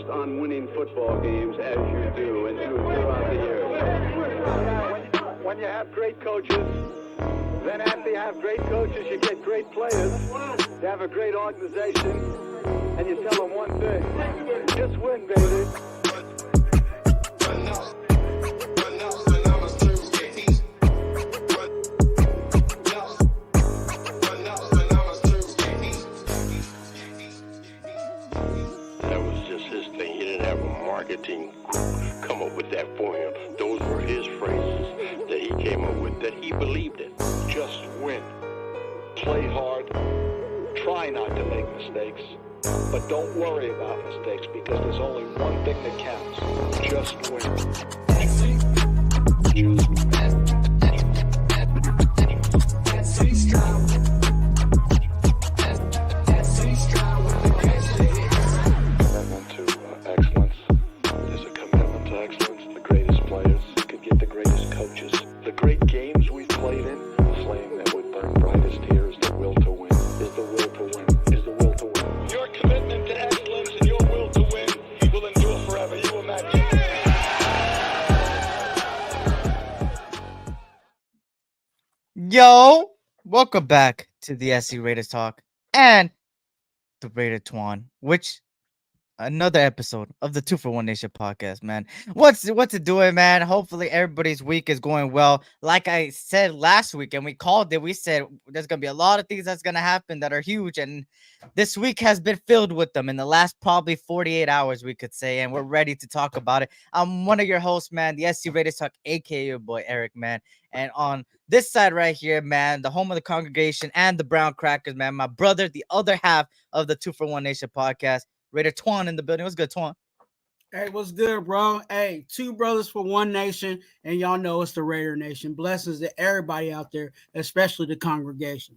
focused on winning football games as you do and do throughout the years. When you have great coaches, then after you have great coaches, you get great players. You have a great organization, and you tell them one thing: just win, baby. Marketing come up with that for him. Those were his phrases that he came up with, that he believed in. Just win. Play hard. Try not to make mistakes. But don't worry about mistakes, because there's only one thing that counts. Just win. Just win. Yo, welcome back to the SC Raiders Talk and the RaiderTwuan, which another episode of the 2-for-1 Nation podcast, man. What's it doing, man? Hopefully everybody's week is going well. Like I said last week, and we called it, we said there's gonna be a lot of things that's gonna happen that are huge, and this week has been filled with them in the last probably 48 hours, we could say, and we're ready to talk about it. I'm one of your hosts, man, the SC Raiders Talk, aka your boy Eric, man. And on this side right here, man, the home of the congregation and the Brown Crackers, man, my brother, the other half of the 2-for-1 Nation podcast, RaiderTwuan in the building. What's good, Twuan? Hey, what's good, bro? Hey, two brothers for one nation, and y'all know it's the Raider Nation. Blessings to everybody out there, especially the congregation.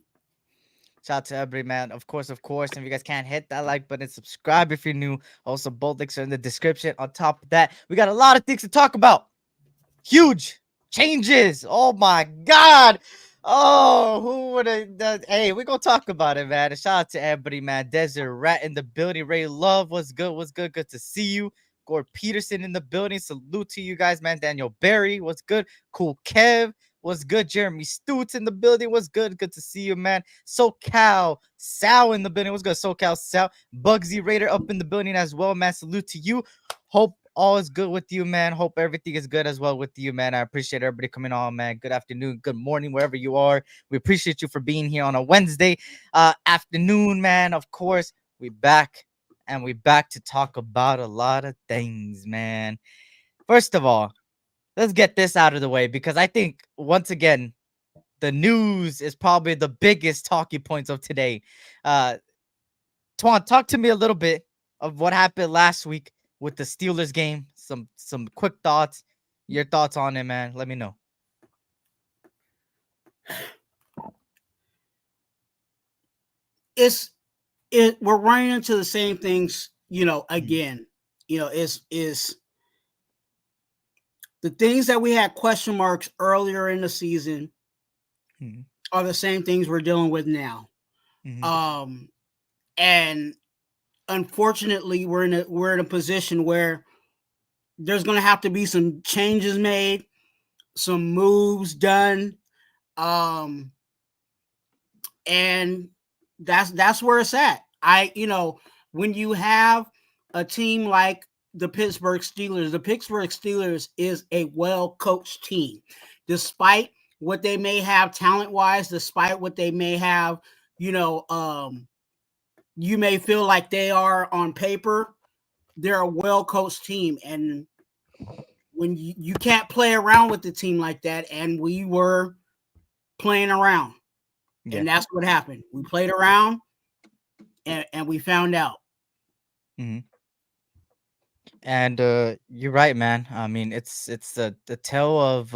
Shout out to everybody, man. Of course. And if you guys can't hit that like button, subscribe if you're new. Also, both links are in the description. On top of that, we got a lot of things to talk about. Huge changes. Oh my God. Oh, who would have done? Hey, we're gonna talk about it, man. And shout out to everybody, man. Desert Rat in the building. Ray Love, what's good? What's good? Good to see you. Gord Peterson in the building. Salute to you guys, man. Daniel Berry, what's good? Cool Kev, what's good? Jeremy Stutes in the building. What's good? Good to see you, man. SoCal Sal in the building. What's good? SoCal Sal. Bugsy Raider up in the building as well, man. Salute to you. Hope all is good with you, man. Hope everything is good as well with you, man. I appreciate everybody coming on, man. Good afternoon, good morning, wherever you are. We appreciate you for being here on a Wednesday afternoon, man. Of course, we back to talk about a lot of things, man. First of all, let's get this out of the way, because I think, once again, the news is probably the biggest talking points of today. Twuan, talk to me a little bit of what happened last week with the Steelers game. Some quick thoughts. Your thoughts on it, man. Let me know. We're running into the same things, again. Is the things that we had question marks earlier in the season are the same things we're dealing with now. And unfortunately, we're in a position where there's going to have to be some changes made, some moves done, and that's where it's at. When you have a team like the Pittsburgh Steelers is a well-coached team, despite what they may have talent-wise, despite what they may have, you may feel like they are on paper. They're a well-coached team, and when you can't play around with the team like that, and we were playing around, and that's what happened. We played around, and we found out. And you're right, man. I mean, it's the tale of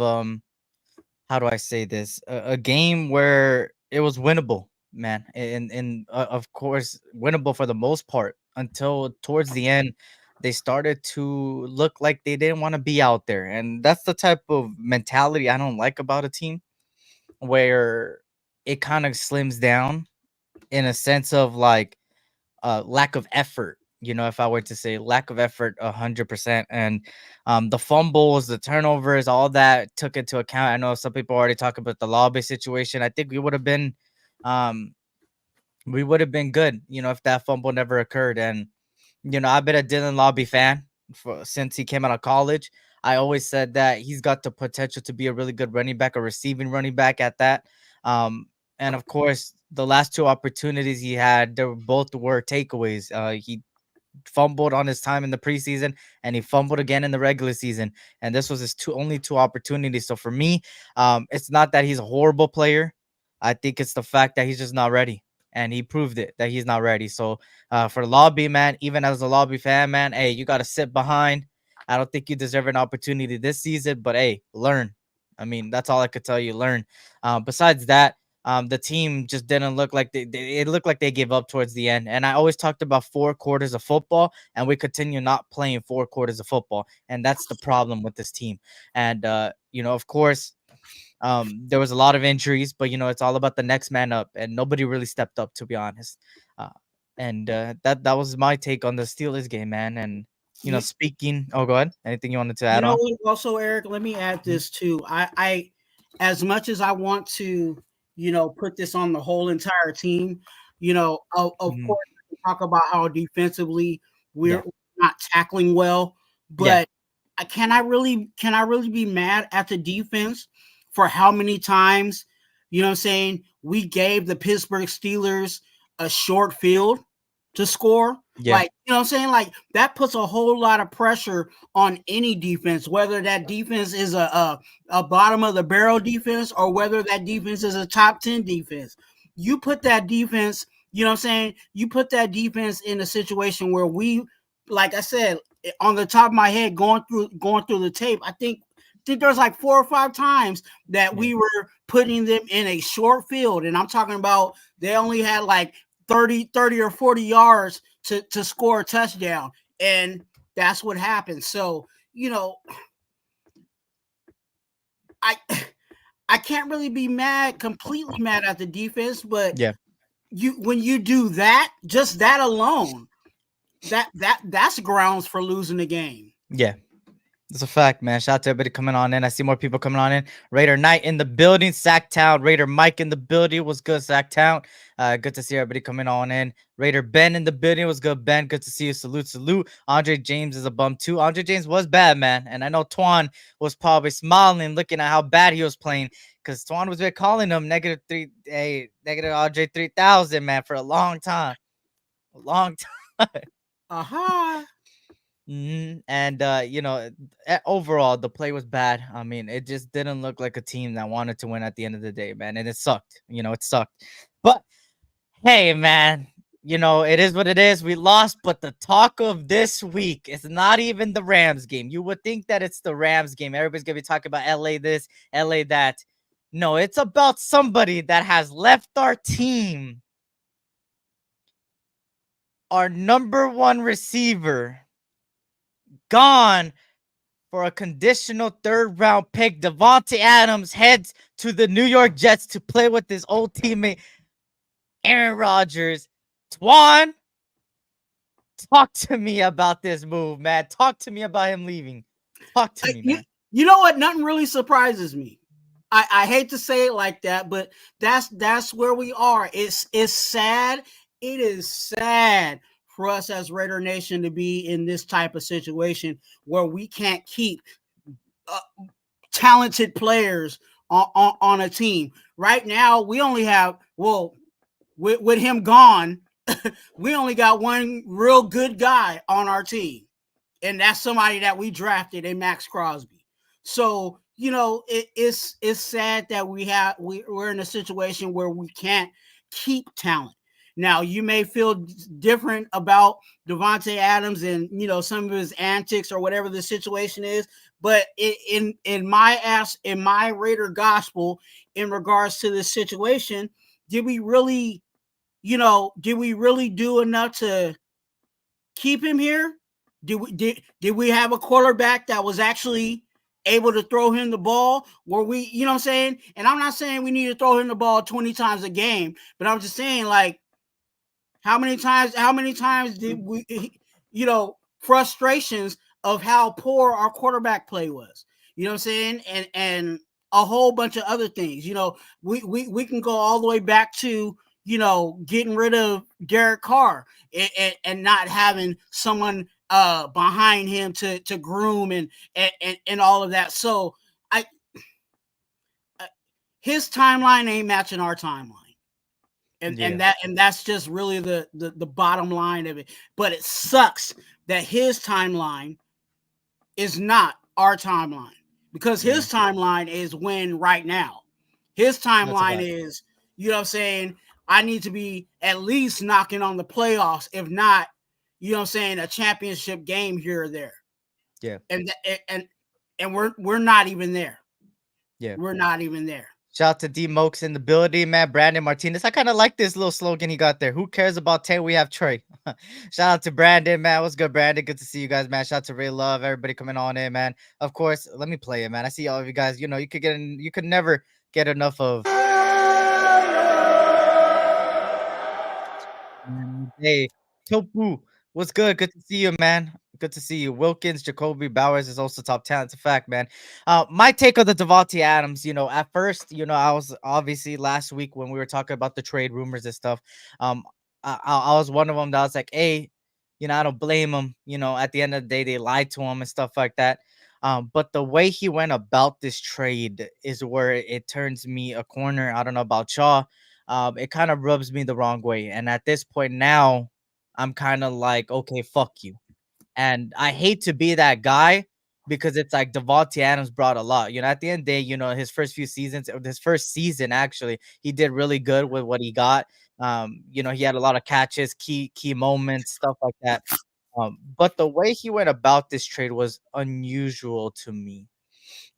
how do I say this? A game where it was winnable, man, and of course winnable for the most part, until towards the end they started to look like they didn't want to be out there. And that's the type of mentality I don't like about a team, where it kind of slims down in a sense of like lack of effort. if I were to say lack of effort, 100%. And the fumbles, the turnovers, all that took into account. I know some people already talk about the lobby situation. I think um, we would have been good, if that fumble never occurred. And I've been a Dylan Lobby fan since he came out of college. I always said that he's got the potential to be a really good running back, a receiving running back at that. And of course, the last two opportunities he had, they both were takeaways. He fumbled on his time in the preseason and he fumbled again in the regular season. And this was his only two opportunities. So for me, it's not that he's a horrible player. I think it's the fact that he's just not ready. And he proved it that he's not ready. So for Lobby, man, even as a Lobby fan, man, hey, you got to sit behind. I don't think you deserve an opportunity this season, but hey, learn. I mean, that's all I could tell you. Learn. Besides that, the team just didn't look like it looked like they gave up towards the end. And I always talked about 4 quarters of football, and we continue not playing 4 quarters of football. And that's the problem with this team. And, of course, there was a lot of injuries, but, it's all about the next man up. And nobody really stepped up, to be honest. And that was my take on the Steelers game, man. And, speaking. Oh, go ahead. Anything you wanted to add on? What? Also, Eric, let me add this too. I as much as I want to, put this on the whole entire team, of Mhm. course, we talk about how defensively we're Yeah. not tackling well, Yeah. but can I really be mad at the defense for how many times, we gave the Pittsburgh Steelers a short field to score? Yeah. Like, like that puts a whole lot of pressure on any defense, whether that defense is a bottom of the barrel defense or whether that defense is a top 10 defense. You put that defense, you put that defense in a situation where we, like I said, on the top of my head, going through the tape, I think there's like 4 or 5 times that we were putting them in a short field. And I'm talking about they only had like 30 or 40 yards to score a touchdown. And that's what happened. So, I can't really be completely mad at the defense, but when you do that, just that alone, that's grounds for losing the game. Yeah. It's a fact, man. Shout out to everybody coming on in. I see more people coming on in. Raider Knight in the building. Sacktown. Raider Mike in the building. What's good, Sacktown? Good to see everybody coming on in. Raider Ben in the building. What's good, Ben? Good to see you. Salute. Andre James is a bum too. Andre James was bad, man. And I know Twuan was probably smiling, looking at how bad he was playing, because Twuan was calling him negative Andre 3000, man, for a long time. Aha. And overall the play was bad. I mean, it just didn't look like a team that wanted to win at the end of the day, man. And it sucked. It sucked. But hey, man, it is what it is. We lost, but the talk of this week is not even the Rams game. You would think that it's the Rams game. Everybody's gonna be talking about LA this, LA that. No, it's about somebody that has left our team. Our number one receiver gone for a conditional 3rd-round pick. Davante Adams heads to the New York Jets to play with his old teammate Aaron Rodgers. Twuan, talk to me about this move, man. Talk to me about him leaving. Talk to me, man. You know what? Nothing really surprises me. I hate to say it like that, but that's where we are. It's sad. It is sad for us as Raider Nation to be in this type of situation where we can't keep talented players on a team. Right now, we only have, with him gone, we only got one real good guy on our team, and that's somebody that we drafted in Max Crosby. So, it's sad that we're in a situation where we can't keep talent. Now, you may feel different about Davante Adams and, some of his antics or whatever the situation is, but in my Raider gospel, in regards to this situation, did we really do enough to keep him here? Did we have a quarterback that was actually able to throw him the ball? Were we, what I'm saying? And I'm not saying we need to throw him the ball 20 times a game, but I'm just saying, like, how many times did frustrations of how poor our quarterback play was. You know what I'm saying? And a whole bunch of other things. We can go all the way back to, getting rid of Derek Carr and not having someone behind him to groom and all of that. So his timeline ain't matching our timeline. And that's just really the bottom line of it. But it sucks that his timeline is not our timeline, because his timeline is win right now. His timeline is, you know what I'm saying, I need to be at least knocking on the playoffs, if not, you know what I'm saying, a championship game here or there. Yeah. And we're not even there. Yeah. We're not even there. Shout out to D Mokes in the building, man. Brandon Martinez. I kind of like this little slogan he got there. Who cares about 10? We have Trey. Shout out to Brandon, man. What's good, Brandon? Good to see you guys, man. Shout out to Ray Love, everybody coming on in, man. Of course, let me play it, man. I see all of you guys. You could never get enough of. Hey, Topu, what's good? Good to see you, man. Good to see you. Wilkins, Jacoby Bowers is also top talent. It's a fact, man. My take on the Davante Adams, at first, I was obviously last week when we were talking about the trade rumors and stuff. I was one of them that was like, hey, I don't blame him. At the end of the day, they lied to him and stuff like that. But the way he went about this trade is where it turns me a corner. I don't know about y'all. It kind of rubs me the wrong way. And at this point now, I'm kind of like, okay, fuck you. And I hate to be that guy, because it's like Davante Adams brought a lot. At the end of the day, his first few seasons, or his first season actually, he did really good with what he got. He had a lot of catches, key moments, stuff like that. But the way he went about this trade was unusual to me.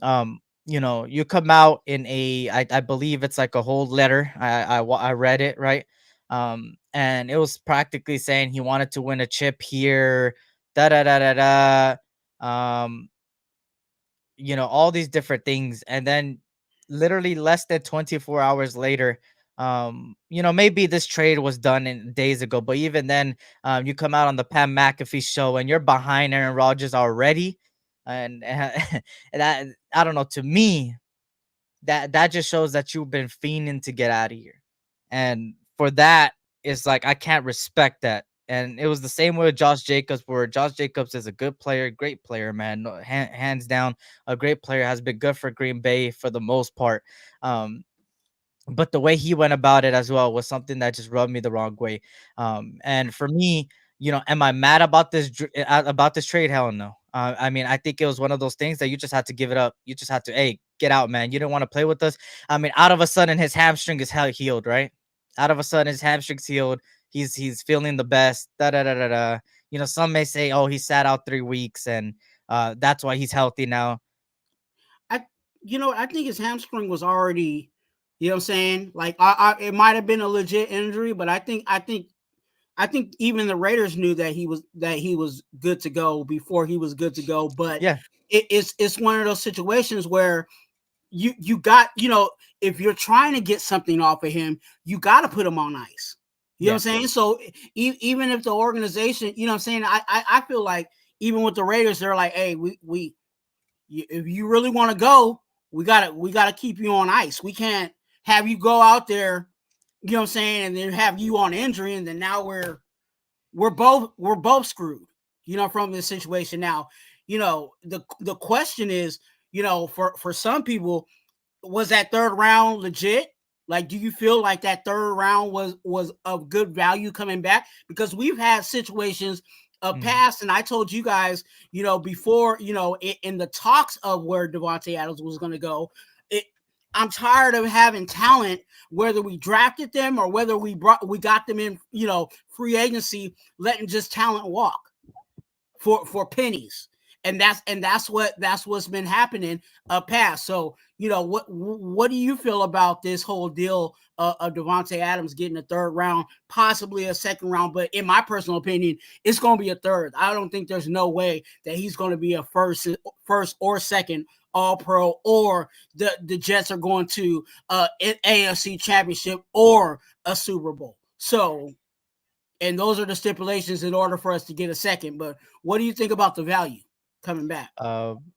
You come out in I believe it's like a whole letter. I read it, right. And it was practically saying he wanted to win a chip here, da da da da da. All these different things, and then literally less than 24 hours later, maybe this trade was done in days ago, but even then, you come out on the Pat McAfee show and you're behind Aaron Rodgers already, and that, I don't know, to me, that just shows that you've been fiending to get out of here, and for that, it's like I can't respect that. And it was the same way with Josh Jacobs, where Josh Jacobs is a good player, great player, man, hands down, a great player, has been good for Green Bay for the most part. But the way he went about it as well was something that just rubbed me the wrong way. And for me, am I mad about this trade? Hell no. I mean, I think it was one of those things that you just had to give it up. You just had to, hey, get out, man. You didn't want to play with us. I mean, out of a sudden, his hamstring is healed, right? Out of a sudden, his hamstring's healed. He's feeling the best. Da da da da da. Some may say, oh, he sat out 3 weeks, and that's why he's healthy now. I think his hamstring was already, you know what I'm saying? Like, it might have been a legit injury, but I think even the Raiders knew that he was good to go before he was good to go. But yeah, it's one of those situations where you got, if you're trying to get something off of him, you got to put him on ice. You know what I'm saying? So even if the organization, you know what I'm saying, I feel like even with the Raiders, they're like, hey, if you really want to go, we gotta keep you on ice. We can't have you go out there, you know what I'm saying, and then have you on injury, and then now we're both screwed, from this situation. Now, the question is, for some people, was that third round legit? Like, do you feel like that third round was of good value coming back? Because we've had situations of past, and I told you guys, before, in the talks of where Davante Adams was going to go, I'm tired of having talent, whether we drafted them or whether we got them in, free agency, letting just talent walk for pennies. And that's what's been happening past. So, what do you feel about this whole deal of Davante Adams getting a third round, possibly a second round? But in my personal opinion, it's going to be a third. I don't think there's no way that he's going to be a first or second All-Pro, or the Jets are going to an AFC Championship or a Super Bowl. So And those are the stipulations in order for us to get a second. But what do you think about the value coming back?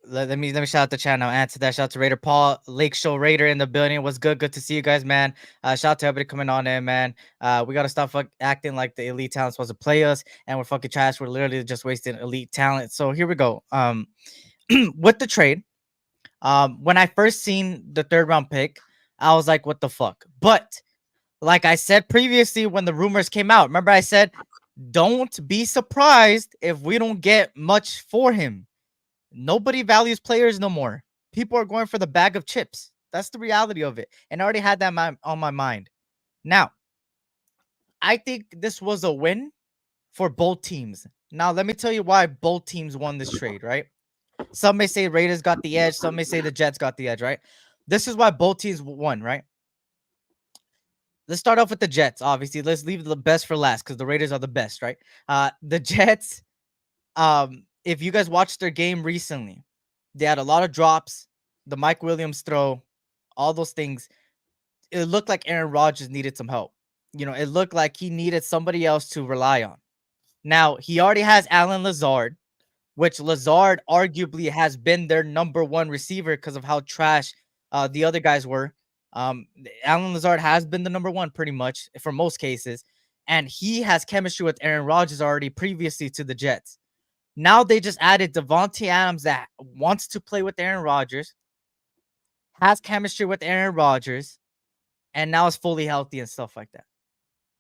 Let me shout out the channel. Answer that. Shout out to Raider Paul, Lake Show Raider in the building. What's good? Good to see you guys, man. Shout out to everybody coming on in, man. We gotta stop acting like the elite talent's supposed to play us, and we're fucking trash. We're literally just wasting elite talent. So here we go. With the trade, when I first seen the 3rd round pick, I was like, what the fuck? But like I said previously, when the rumors came out, remember I said, don't be surprised if we don't get much for him. Nobody values players no more. People are going for the bag of chips. That's the reality of it. And I already had that on my mind. Now, I think this was a win for both teams. Now, let me tell you why both teams won this trade, right? Some may say Raiders got the edge. Some may say the Jets got the edge, right? This is why both teams won, right? Let's start off with the Jets, obviously. Let's leave the best for last because the Raiders are the best, right? The Jets, if you guys watched their game recently, they had a lot of drops, the Mike Williams throw, all those things. It looked like Aaron Rodgers needed some help. It looked like he needed somebody else to rely on. Now, he already has Alan Lazard, which Lazard arguably has been their number 1 receiver because of how trash the other guys were. Alan Lazard has been the number 1 pretty much for most cases, and he has chemistry with Aaron Rodgers already previously to the Jets. Now they just added Davante Adams that wants to play with Aaron Rodgers, has chemistry with Aaron Rodgers, and now is fully healthy and stuff like that.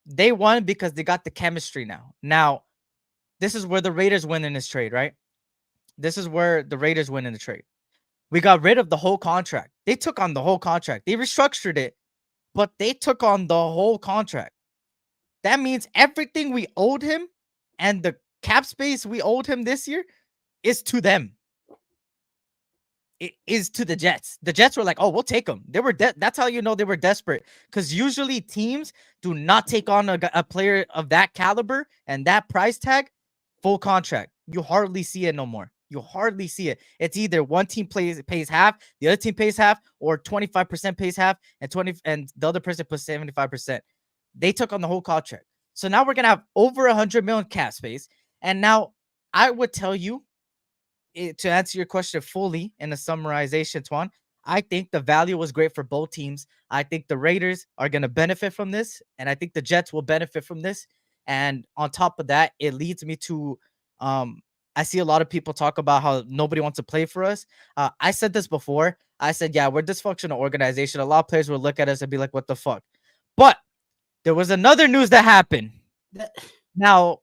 They won because they got the chemistry now. Now, this is where the Raiders win in this trade, right? This is where the Raiders win in the trade. We got rid of the whole contract. They took on the whole contract. They restructured it, but they took on the whole contract. That means everything we owed him and the cap space we owed him this year is to them. It is to the Jets. The Jets were like, oh, we'll take them. They were that's how you know they were desperate. Because usually teams do not take on a player of that caliber and that price tag full contract. You hardly see it no more. You hardly see it. It's either one team pays half, the other team pays half, or 25% pays half, and the other person puts 75%. They took on the whole contract. So now we're gonna have over 100 million cap space. And now I would tell you, to answer your question fully in a summarization, Twuan, I think the value was great for both teams. I think the Raiders are going to benefit from this, and I think the Jets will benefit from this. And on top of that, it leads me to I see a lot of people talk about how nobody wants to play for us. I said this before. I said, yeah, we're a dysfunctional organization. A lot of players will look at us and be like, what the fuck? But there was another news that happened. Now,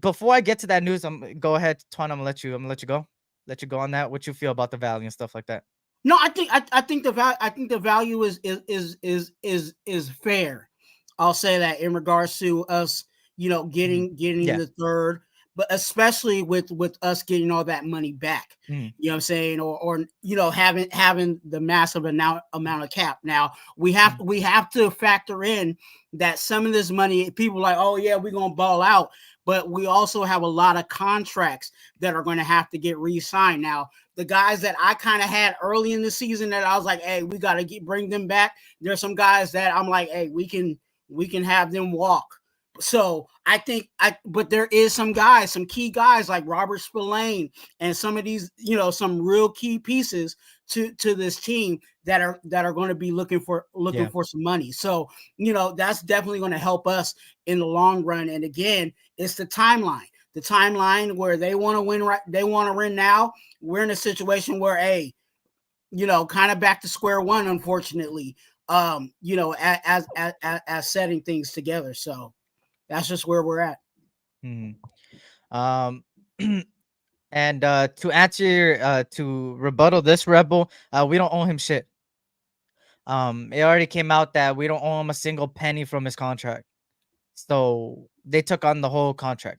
before I get to that news, go ahead, Twuan. I'm gonna let you go. Let you go on that. What you feel about the value and stuff like that? No, I think the value is fair. I'll say that in regards to us, getting the 3rd, but especially with us getting all that money back. You know what I'm saying? Or having the massive amount of cap. Now we have to factor in that some of this money, people are like, oh yeah, we're gonna ball out. But we also have a lot of contracts that are going to have to get re-signed. Now, the guys that I kind of had early in the season that I was like, hey, we got to bring them back. There's some guys that I'm like, hey, we can have them walk. So I think but there is some key guys like Robert Spillane and some of these, some real key pieces to this team that are going to be looking for some money. So, that's definitely going to help us in the long run. And again, it's the timeline where they want to win. They want to win now. We're in a situation where, hey, kind of back to square one, unfortunately, as setting things together. So that's just where we're at. And to answer to rebuttal this rebel, we don't owe him shit. It already came out that we don't owe him a single penny from his contract. So they took on the whole contract.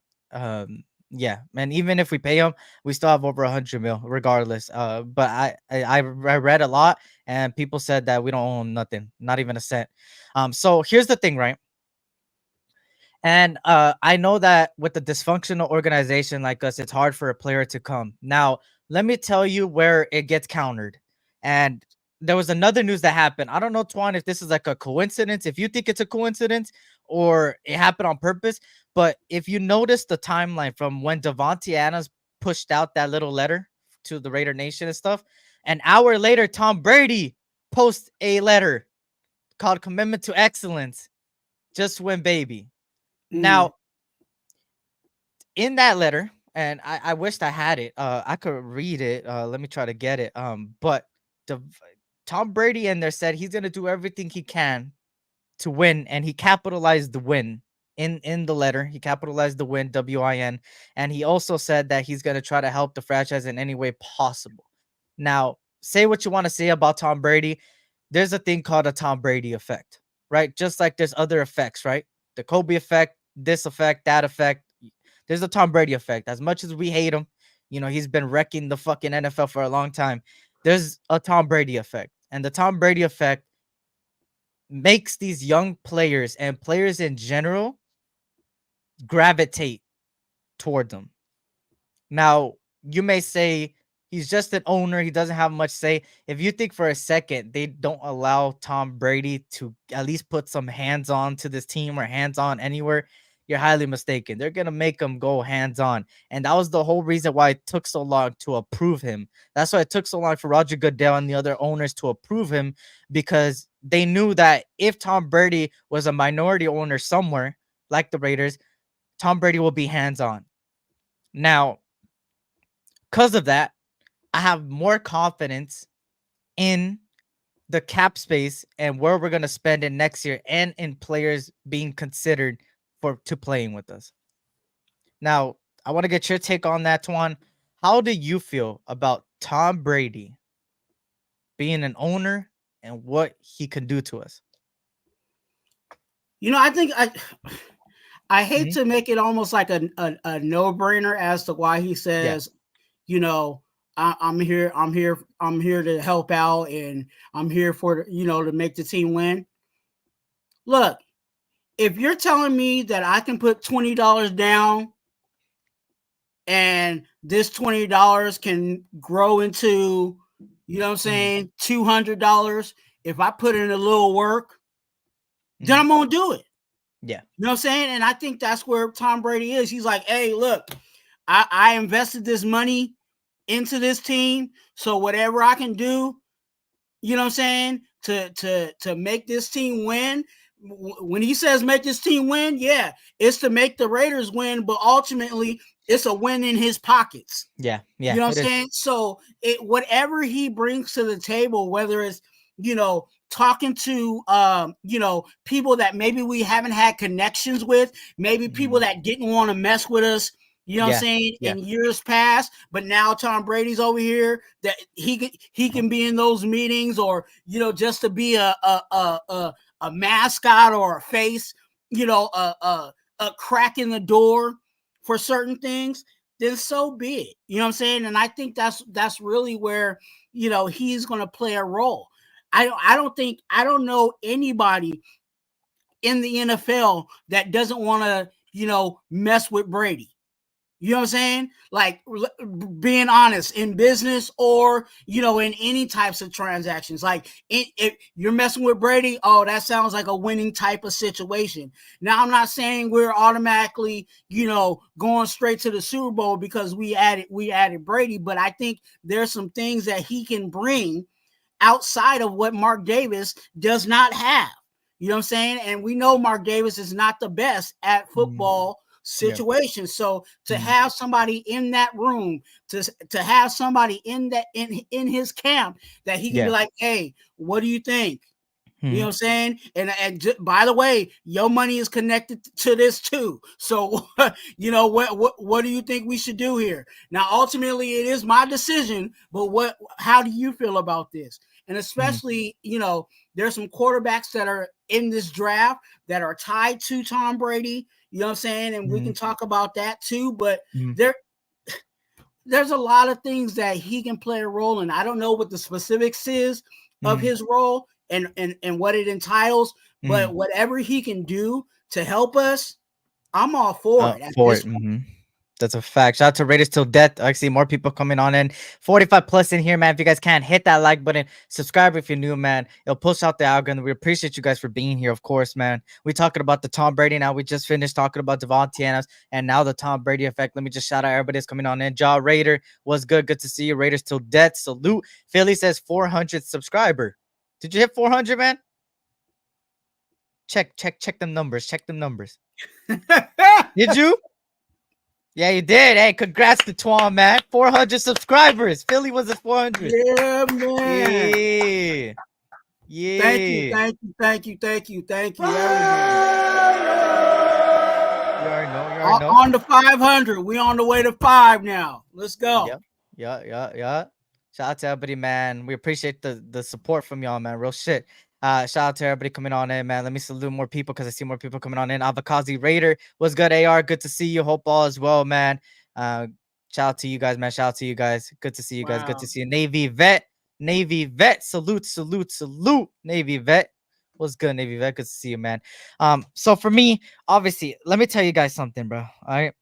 Yeah, and even if we pay him, we still have over 100 mil regardless. But I read a lot, and people said that we don't owe him nothing, not even a cent. So here's the thing, right? And I know that with a dysfunctional organization like us, it's hard for a player to come. Now, let me tell you where it gets countered. And there was another news that happened. I don't know, Twuan, if this is like a coincidence, if you think it's a coincidence or it happened on purpose. But if you notice the timeline from when Davante Adams pushed out that little letter to the Raider Nation and stuff, an hour later, Tom Brady posts a letter called Commitment to Excellence. Just win, baby. Now, in that letter, and I wished I had it. I could read it. Let me try to get it. But Tom Brady in there said he's gonna do everything he can to win, and he capitalized the win in the letter. He capitalized the win, WIN, and he also said that he's gonna try to help the franchise in any way possible. Now, say what you want to say about Tom Brady. There's a thing called a Tom Brady effect, right? Just like there's other effects, right? The Kobe effect, this effect, that effect. There's a Tom Brady effect. As much as we hate him, you know, he's been wrecking the fucking NFL for a long time. There's a Tom Brady effect. And the Tom Brady effect makes these young players and players in general gravitate toward them. Now, you may say he's just an owner. He doesn't have much say. If you think for a second they don't allow Tom Brady to at least put some hands on to this team or hands on anywhere, you're highly mistaken. They're going to make him go hands on. And that was the whole reason why it took so long to approve him. That's why it took so long for Roger Goodell and the other owners to approve him, because they knew that if Tom Brady was a minority owner somewhere, like the Raiders, Tom Brady will be hands on. Now, because of that, I have more confidence in the cap space and where we're going to spend it next year, and in players being considered to playing with us. Now, I want to get your take on that, Twuan. How do you feel about Tom Brady being an owner and what he can do to us? You know, I think I hate to make it almost like a no-brainer as to why he says, you know, I'm here to help out, and I'm here for, you know, to make the team win. Look, if you're telling me that I can put $20 down and this $20 can grow into, you know what I'm saying, $200 if I put in a little work, then I'm going to do it. Yeah. You know what I'm saying? And I think that's where Tom Brady is. He's like, hey, look, I invested this money into this team, so whatever I can do, you know what I'm saying, to make this team win. When he says make this team win, yeah, it's to make the Raiders win, but ultimately it's a win in his pockets. Yeah. You know what I'm saying? So whatever he brings to the table, whether it's, you know, talking to you know, people that maybe we haven't had connections with, maybe people that didn't want to mess with us, you know what I'm saying, in years past, but now Tom Brady's over here, that he can be in those meetings, or, you know, just to be a mascot or a face, you know, a crack in the door for certain things, then so be it. You know what I'm saying? And I think that's really where, you know, he's going to play a role. I don't know anybody in the NFL that doesn't want to, you know, mess with Brady. You know what I'm saying? Like, being honest, in business or, you know, in any types of transactions. Like, if you're messing with Brady, oh, that sounds like a winning type of situation. Now, I'm not saying we're automatically, you know, going straight to the Super Bowl because we added Brady, but I think there's some things that he can bring outside of what Mark Davis does not have. You know what I'm saying? And we know Mark Davis is not the best at football situation. So to have somebody in that room, to have somebody in in his camp that he can be like, hey, what do you think? You know what I'm saying? And by the way, your money is connected to this too. So, you know, what do you think we should do here? Now, ultimately, it is my decision, but how do you feel about this? And especially, you know, there's some quarterbacks that are in this draft that are tied to Tom Brady. You know what I'm saying? And we can talk about that too. But there's a lot of things that he can play a role in. I don't know what the specifics is of his role and what it entitles, but whatever he can do to help us, I'm all for it. That's a fact. Shout out to Raiders till death. I see more people coming on in. 45 plus in here, man. If you guys can't hit that like button, subscribe if you're new, man. It'll push out the algorithm. We appreciate you guys for being here, of course, man. We're talking about the Tom Brady now. We just finished talking about Davante Adams and now the Tom Brady effect. Let me just shout out everybody that's coming on in. Jaw Raider was good. Good to see you. Raiders till death. Salute. Philly says 400 subscriber. Did you hit 400, man? Check them numbers. Check them numbers. Did you? Yeah, you did. Hey, congrats to Twuan, man. 400 subscribers. Philly was at 400. Yeah, man. Yeah. Yeah. Thank you, everybody. You already know. On to 500. We on the way to 5 now. Let's go. Yeah. Shout out to everybody, man. We appreciate the support from y'all, man. Real shit. Shout out to everybody coming on in, man. Let me salute more people because I see more people coming on in. Avakazi Raider was good. AR, good to see you. Hope all as well, man. Shout out to you guys, man. Shout out to you guys. Good to see you guys. Good to see you. Navy vet. Salute. Navy vet. What's good, Navy vet? Good to see you, man. So for me, obviously, let me tell you guys something, bro. All right.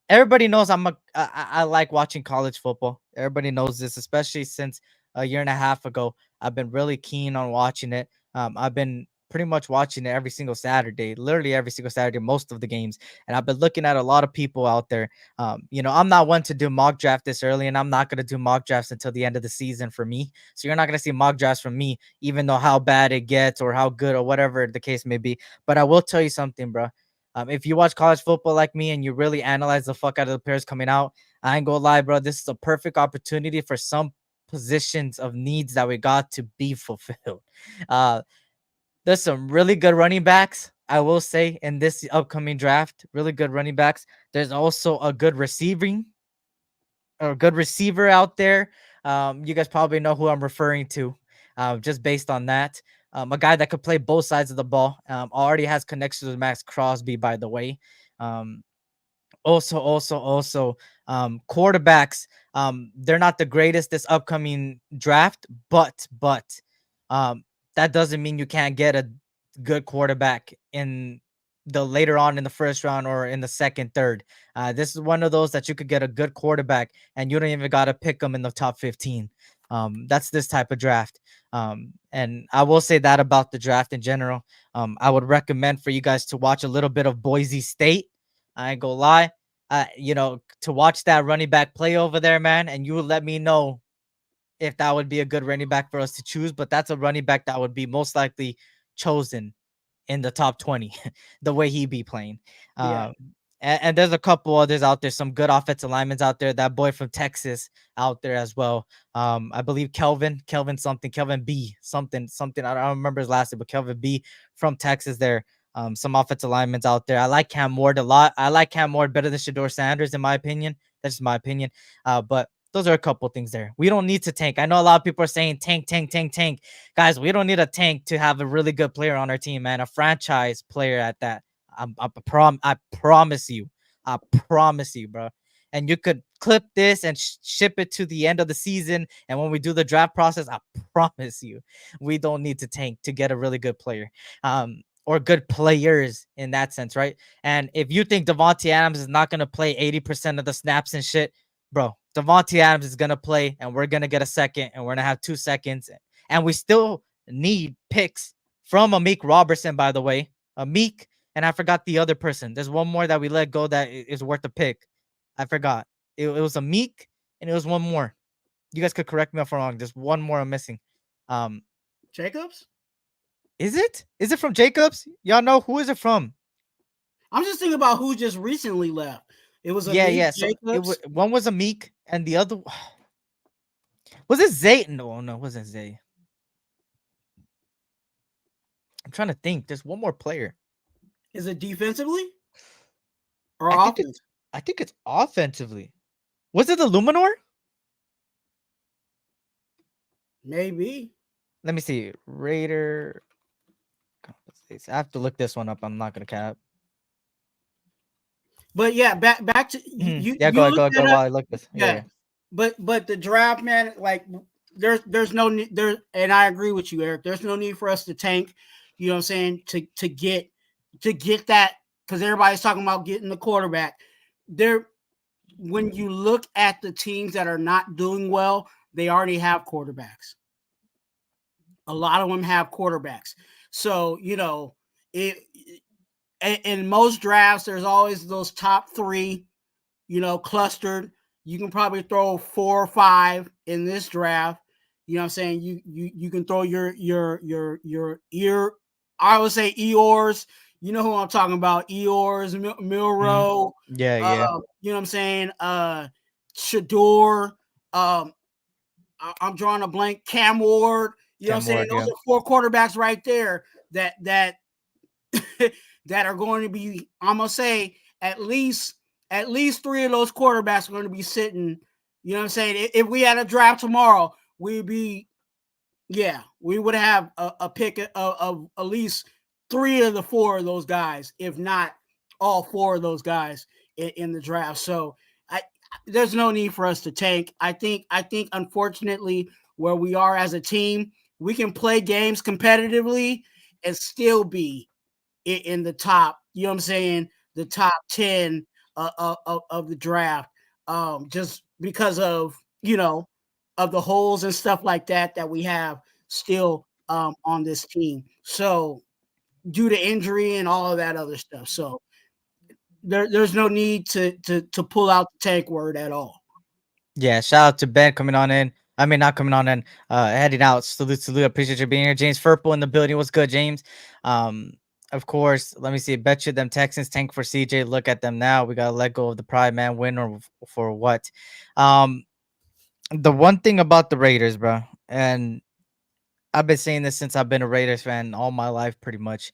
Everybody knows I like watching college football. Everybody knows this, especially since a year and a half ago. I've been really keen on watching it. I've been pretty much watching it every single Saturday, literally every single Saturday, most of the games. And I've been looking at a lot of people out there. I'm not one to do mock draft this early, and I'm not going to do mock drafts until the end of the season for me. So you're not going to see mock drafts from me, even though how bad it gets or how good or whatever the case may be. But I will tell you something, bro. If you watch college football like me and you really analyze the fuck out of the players coming out, I ain't gonna lie, bro. This is a perfect opportunity for some positions of needs that we got to be fulfilled. There's some really good running backs, I will say, in this upcoming draft. Really good running backs. There's also a good receiver out there. You guys probably know who I'm referring to, just based on that. A guy that could play both sides of the ball. Already has connections with Max Crosby, by the way. Also, quarterbacks. They're not the greatest this upcoming draft, but that doesn't mean you can't get a good quarterback in the later on in the first round or in the second, third. This is one of those that you could get a good quarterback and you don't even got to pick them in the top 15. That's this type of draft. And I will say that about the draft in general. I would recommend for you guys to watch a little bit of Boise State. I ain't gonna lie. To watch that running back play over there, man, and you will let me know if that would be a good running back for us to choose. But that's a running back that would be most likely chosen in the top 20, the way he be playing. And there's a couple others out there, some good offensive linemen out there. That boy from Texas out there as well. I believe Kelvin B something. I don't remember his last name, but Kelvin B from Texas there. Some offensive linemen out there. I like Cam Ward a lot. I like Cam Ward better than Shador Sanders, in my opinion. That's just my opinion. But those are a couple things there. We don't need to tank. I know a lot of people are saying tank. Guys, we don't need a tank to have a really good player on our team, man. A franchise player at that. I promise you, bro. And you could clip this and ship it to the end of the season. And when we do the draft process, I promise you, we don't need to tank to get a really good player. Or good players in that sense, right? And if you think Davante Adams is not going to play 80% of the snaps and shit, bro, Davante Adams is going to play, and we're going to get a second, and we're going to have 2 seconds. And we still need picks from Amik Robertson, by the way. Amik, and I forgot the other person. There's one more that we let go that is worth a pick. I forgot. It was Amik, and it was one more. You guys could correct me if I'm wrong. There's one more I'm missing. Jacobs? Is it? Is it from Jacobs? Y'all know who is it from? I'm just thinking about who just recently left. It was Amik, So one was Amik, and the other was it Zay? No, it wasn't Zay. I'm trying to think. There's one more player. Is it defensively or offensively? I think it's offensively. Was it the Luminor? Maybe. Let me see. Raider. I have to look this one up. I'm not gonna cap. But yeah, back to you. Yeah, go while I look this. Yeah. But the draft, man, like there's no need there, and I agree with you, Eric. There's no need for us to tank. You know what I'm saying? To get that, because everybody's talking about getting the quarterback. when you look at the teams that are not doing well, they already have quarterbacks. A lot of them have quarterbacks. So, in most drafts, there's always those top 3, clustered. You can probably throw 4 or 5 in this draft. You know what I'm saying? You can throw your ear. I would say Eeyores. You know who I'm talking about? Eeyores, Milrow. Yeah, yeah. You know what I'm saying? Shador. I'm drawing a blank. Cam Ward. You know what I'm saying? Those are 4 quarterbacks right there that that are going to be, I'm gonna say, at least 3 of those quarterbacks are going to be sitting. You know what I'm saying? If we had a draft tomorrow, we would have a pick of at least 3 of the 4 of those guys, if not all 4 of those guys in the draft. So there's no need for us to tank. I think unfortunately where we are as a team, we can play games competitively and still be in the top, you know what I'm saying, the top 10 of the draft, just because of, of the holes and stuff like that we have still on this team. So due to injury and all of that other stuff. So there's no need to pull out the tank word at all. Yeah, shout out to Ben coming on in. I mean, not coming on in, heading out. Salute. Appreciate you being here. James Furple in the building. What's good, James? Of course, let me see. Bet you them Texans tank for CJ. Look at them now. We got to let go of the pride, man. Win or for what? The one thing about the Raiders, bro, and I've been saying this since I've been a Raiders fan all my life, pretty much.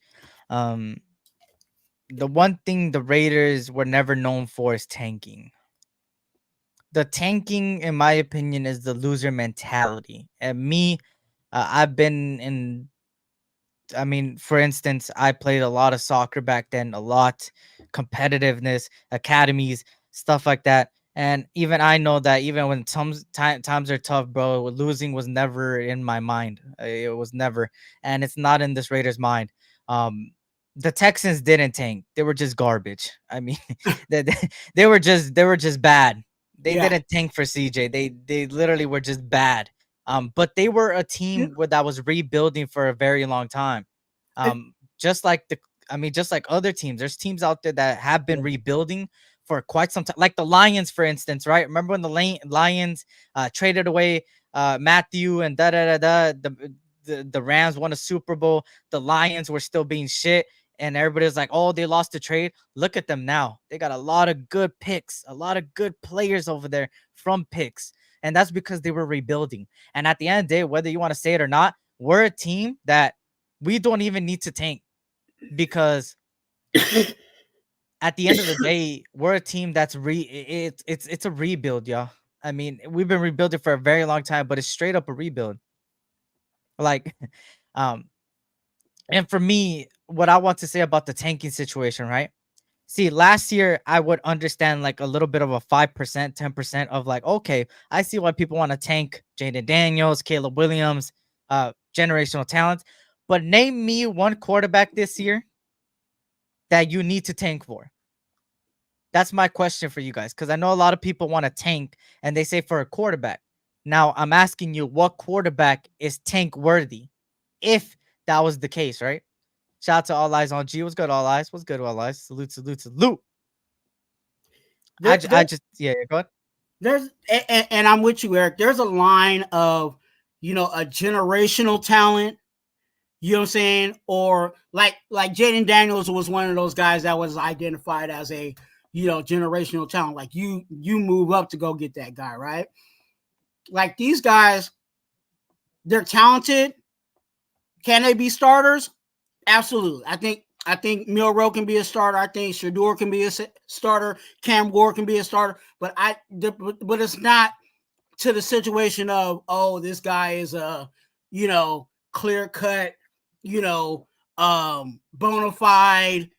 The one thing the Raiders were never known for is tanking. The tanking, in my opinion, is the loser mentality. And me, I've been in. I mean, for instance, I played a lot of soccer back then, a lot competitiveness, academies, stuff like that. And even I know that even when times are tough, bro, losing was never in my mind. It was never, and it's not in this Raiders' mind. The Texans didn't tank; they were just garbage. I mean, they were just bad. They didn't tank for CJ. They literally were just bad. But they were a team that was rebuilding for a very long time. Just like other teams. There's teams out there that have been rebuilding for quite some time. Like the Lions, for instance, right? Remember when the Lions traded away Matthew and the Rams won a Super Bowl. The Lions were still being shit. And everybody's like, oh, they lost the trade. Look at them now. They got a lot of good picks, a lot of good players over there from picks. And that's because they were rebuilding. And at the end of the day, whether you want to say it or not, we're a team that we don't even need to tank, because at the end of the day, we're a team that's it's a rebuild, y'all. I mean, we've been rebuilding for a very long time, but it's straight up a rebuild. Like, and for me, what I want to say about the tanking situation, right? See, last year I would understand like a little bit of a 5%, 10% of like, okay, I see why people want to tank Jaden Daniels, Caleb Williams, generational talents. But name me one quarterback this year that you need to tank for. That's my question for you guys, because I know a lot of people want to tank and they say for a quarterback. Now I'm asking you, what quarterback is tank worthy? If that was the case, right? Shout out to All Eyes on G. What's good, All Eyes? What's good, All Eyes? Salute. I just go ahead. There's and I'm with you, Eric. There's a line of, a generational talent. You know what I'm saying? Or like Jaden Daniels was one of those guys that was identified as a, generational talent. Like you move up to go get that guy, right? Like these guys, they're talented. Can they be starters? Absolutely. I think Milrow can be a starter. I think Shador can be a starter. Cam Ward can be a starter. But it's not to the situation of, oh, this guy is a, clear cut, bona fide,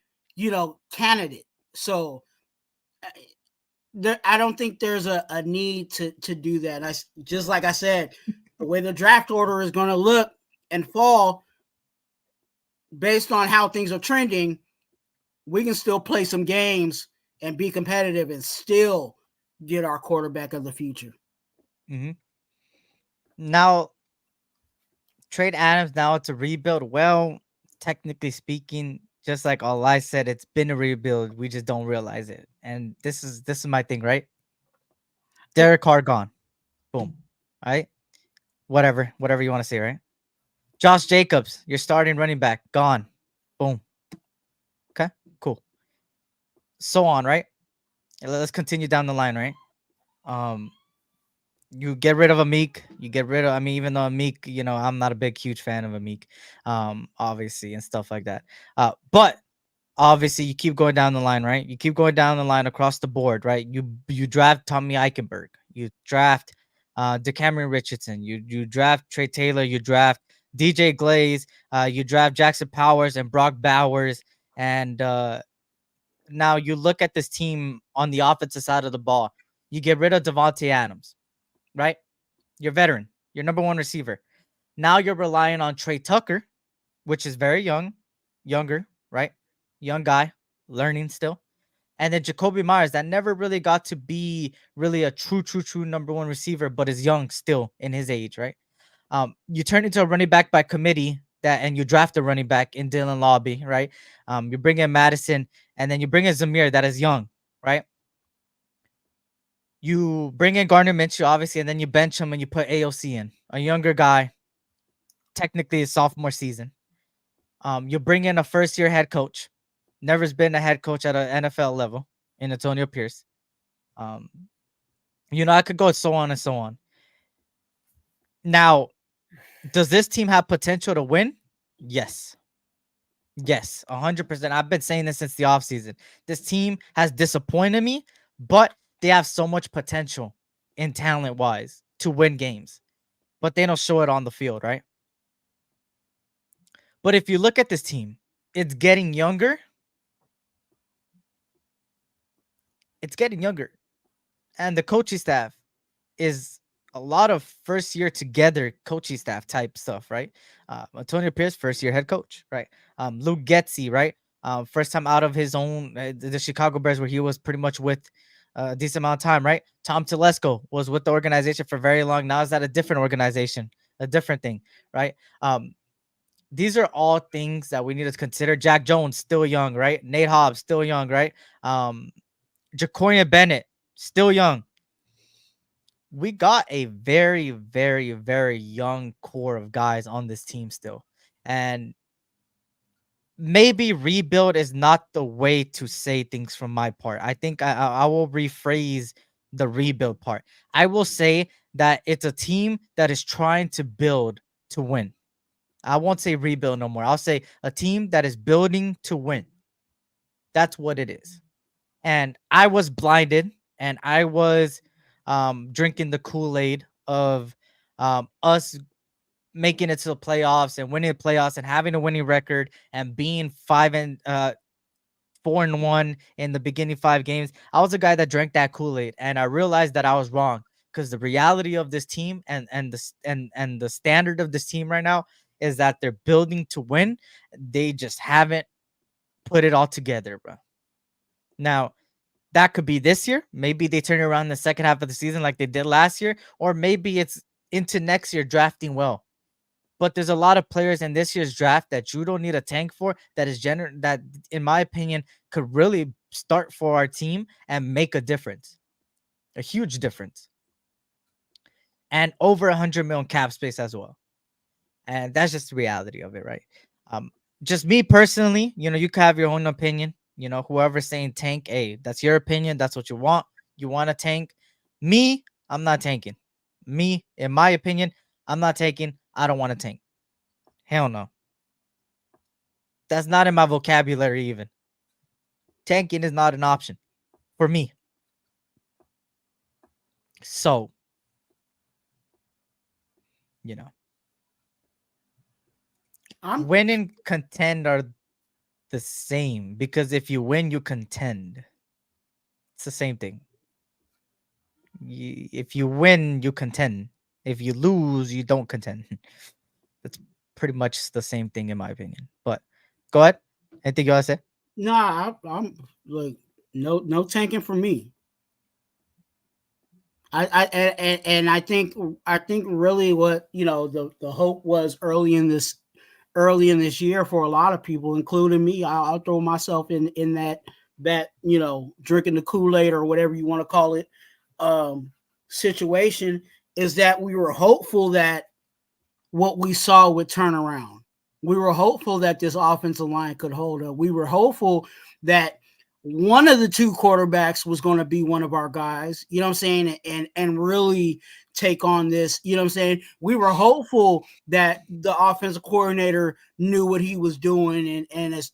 candidate. So I don't think there's a need to do that. And just like I said, the way the draft order is going to look and fall, based on how things are trending, we can still play some games and be competitive and still get our quarterback of the future. Mm-hmm. Now, trade Adams. Now it's a rebuild. Well, technically speaking, just like all I said, it's been a rebuild. We just don't realize it. And this is my thing, right? Derek Carr gone. Boom. All right. Whatever you want to say, right? Josh Jacobs, your starting running back, gone. Boom. Okay, cool. So on, right? Let's continue down the line, right? Um, you get rid of Amik. You get rid of. I mean, even though Amik, I'm not a huge fan of Amik, obviously, and stuff like that. But obviously, you keep going down the line, right? You keep going down the line across the board, right? You draft Tommy Eichenberg. You draft DeCameron Richardson. You draft Trey Taylor. You draft DJ Glaze. You draft Jackson Powers and Brock Bowers. And now you look at this team on the offensive side of the ball. You get rid of Davante Adams, right? You're veteran. Your number one receiver. Now you're relying on Trey Tucker, which is very younger, right? Young guy, learning still. And then Jacoby Myers, that never really got to be really a true number one receiver, but is young still in his age, right? You turn into a running back by committee and you draft a running back in Dylan Lobby, right? You bring in Madison, and then you bring in Zamir that is young, right? You bring in Gardner Minshew, obviously, and then you bench him and you put AOC in, a younger guy, technically a sophomore season. You bring in a first-year head coach, never's been a head coach at an NFL level in Antonio Pierce. I could go so on and so on. Now, does this team have potential to win? Yes. Yes, 100%. I've been saying this since the offseason. This team has disappointed me, but they have so much potential in talent-wise to win games. But they don't show it on the field, right? But if you look at this team, it's getting younger. It's getting younger. And the coaching staff is a lot of first year together coaching staff type stuff, right? Antonio Pierce, first year head coach, right? Luke Getsy, right? First time out of his own, the Chicago Bears, where he was pretty much with a decent amount of time, right? Tom Telesco was with the organization for very long. Now is at a different organization, a different thing, right? These are all things that we need to consider. Jack Jones, still young, right? Nate Hobbs, still young, right? Jacoria Bennett, still young. We got a very, very, very young core of guys on this team still. And maybe rebuild is not the way to say things from my part. I think I will rephrase the rebuild part. I will say that it's a team that is trying to build to win. I won't say rebuild no more. I'll say a team that is building to win. That's what it is. And I was blinded, and I was drinking the Kool-Aid of us making it to the playoffs and winning the playoffs and having a winning record and being 4-1 in the beginning 5 games. I was a guy that drank that Kool-Aid, and I realized that I was wrong, because the reality of this team and the standard of this team right now is that they're building to win. They just haven't put it all together, bro. Now, that could be this year. Maybe they turn it around in the second half of the season like they did last year, or maybe it's into next year drafting well. But there's a lot of players in this year's draft that you don't need a tank for, that in my opinion, could really start for our team and make a difference, a huge difference, and over 100 million cap space as well. And that's just the reality of it, right? Just me personally, you can have your own opinion. Whoever's saying tank, hey, that's your opinion. That's what you want. You want a tank. Me, I'm not tanking. Me, in my opinion, I'm not tanking. I don't want to tank. Hell no. That's not in my vocabulary even. Tanking is not an option for me. So, win and contend are the same, because if you win, you contend. It's the same thing. If you win, you contend. If you lose, you don't contend. That's pretty much the same thing in my opinion. But go ahead. Anything you want to say? Nah, I'm like no tanking for me. And I think really what the hope was early in this year for a lot of people, including me. I'll throw myself in that drinking the Kool-Aid or whatever you want to call it um, situation, is that we were hopeful that what we saw would turn around. We were hopeful that this offensive line could hold up. We were hopeful that one of the two quarterbacks was going to be one of our guys, you know what I'm saying, and really take on this, you know what I'm saying. We were hopeful that the offensive coordinator knew what he was doing, and as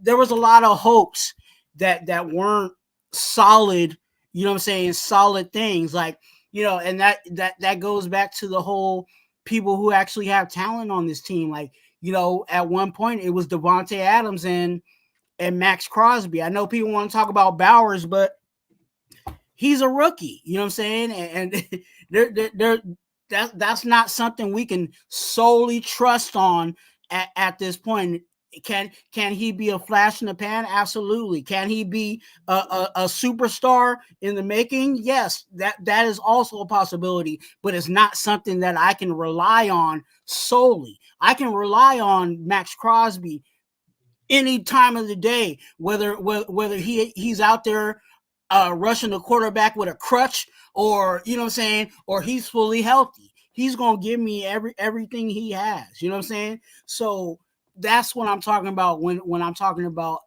there was a lot of hopes that weren't solid, you know what I'm saying, solid things like, and that goes back to the whole people who actually have talent on this team. Like, at one point it was Davante Adams and Max Crosby. I know people want to talk about Bowers, but he's a rookie. You know what I'm saying? And that's not something we can solely trust on at this point. Can he be a flash in the pan? Absolutely. Can he be a superstar in the making? Yes, that is also a possibility, but it's not something that I can rely on solely. I can rely on Max Crosby any time of the day, whether he's out there rushing the quarterback with a crutch, or you know what I'm saying, or he's fully healthy. He's gonna give me everything he has. You know what I'm saying? So that's what I'm talking about when I'm talking about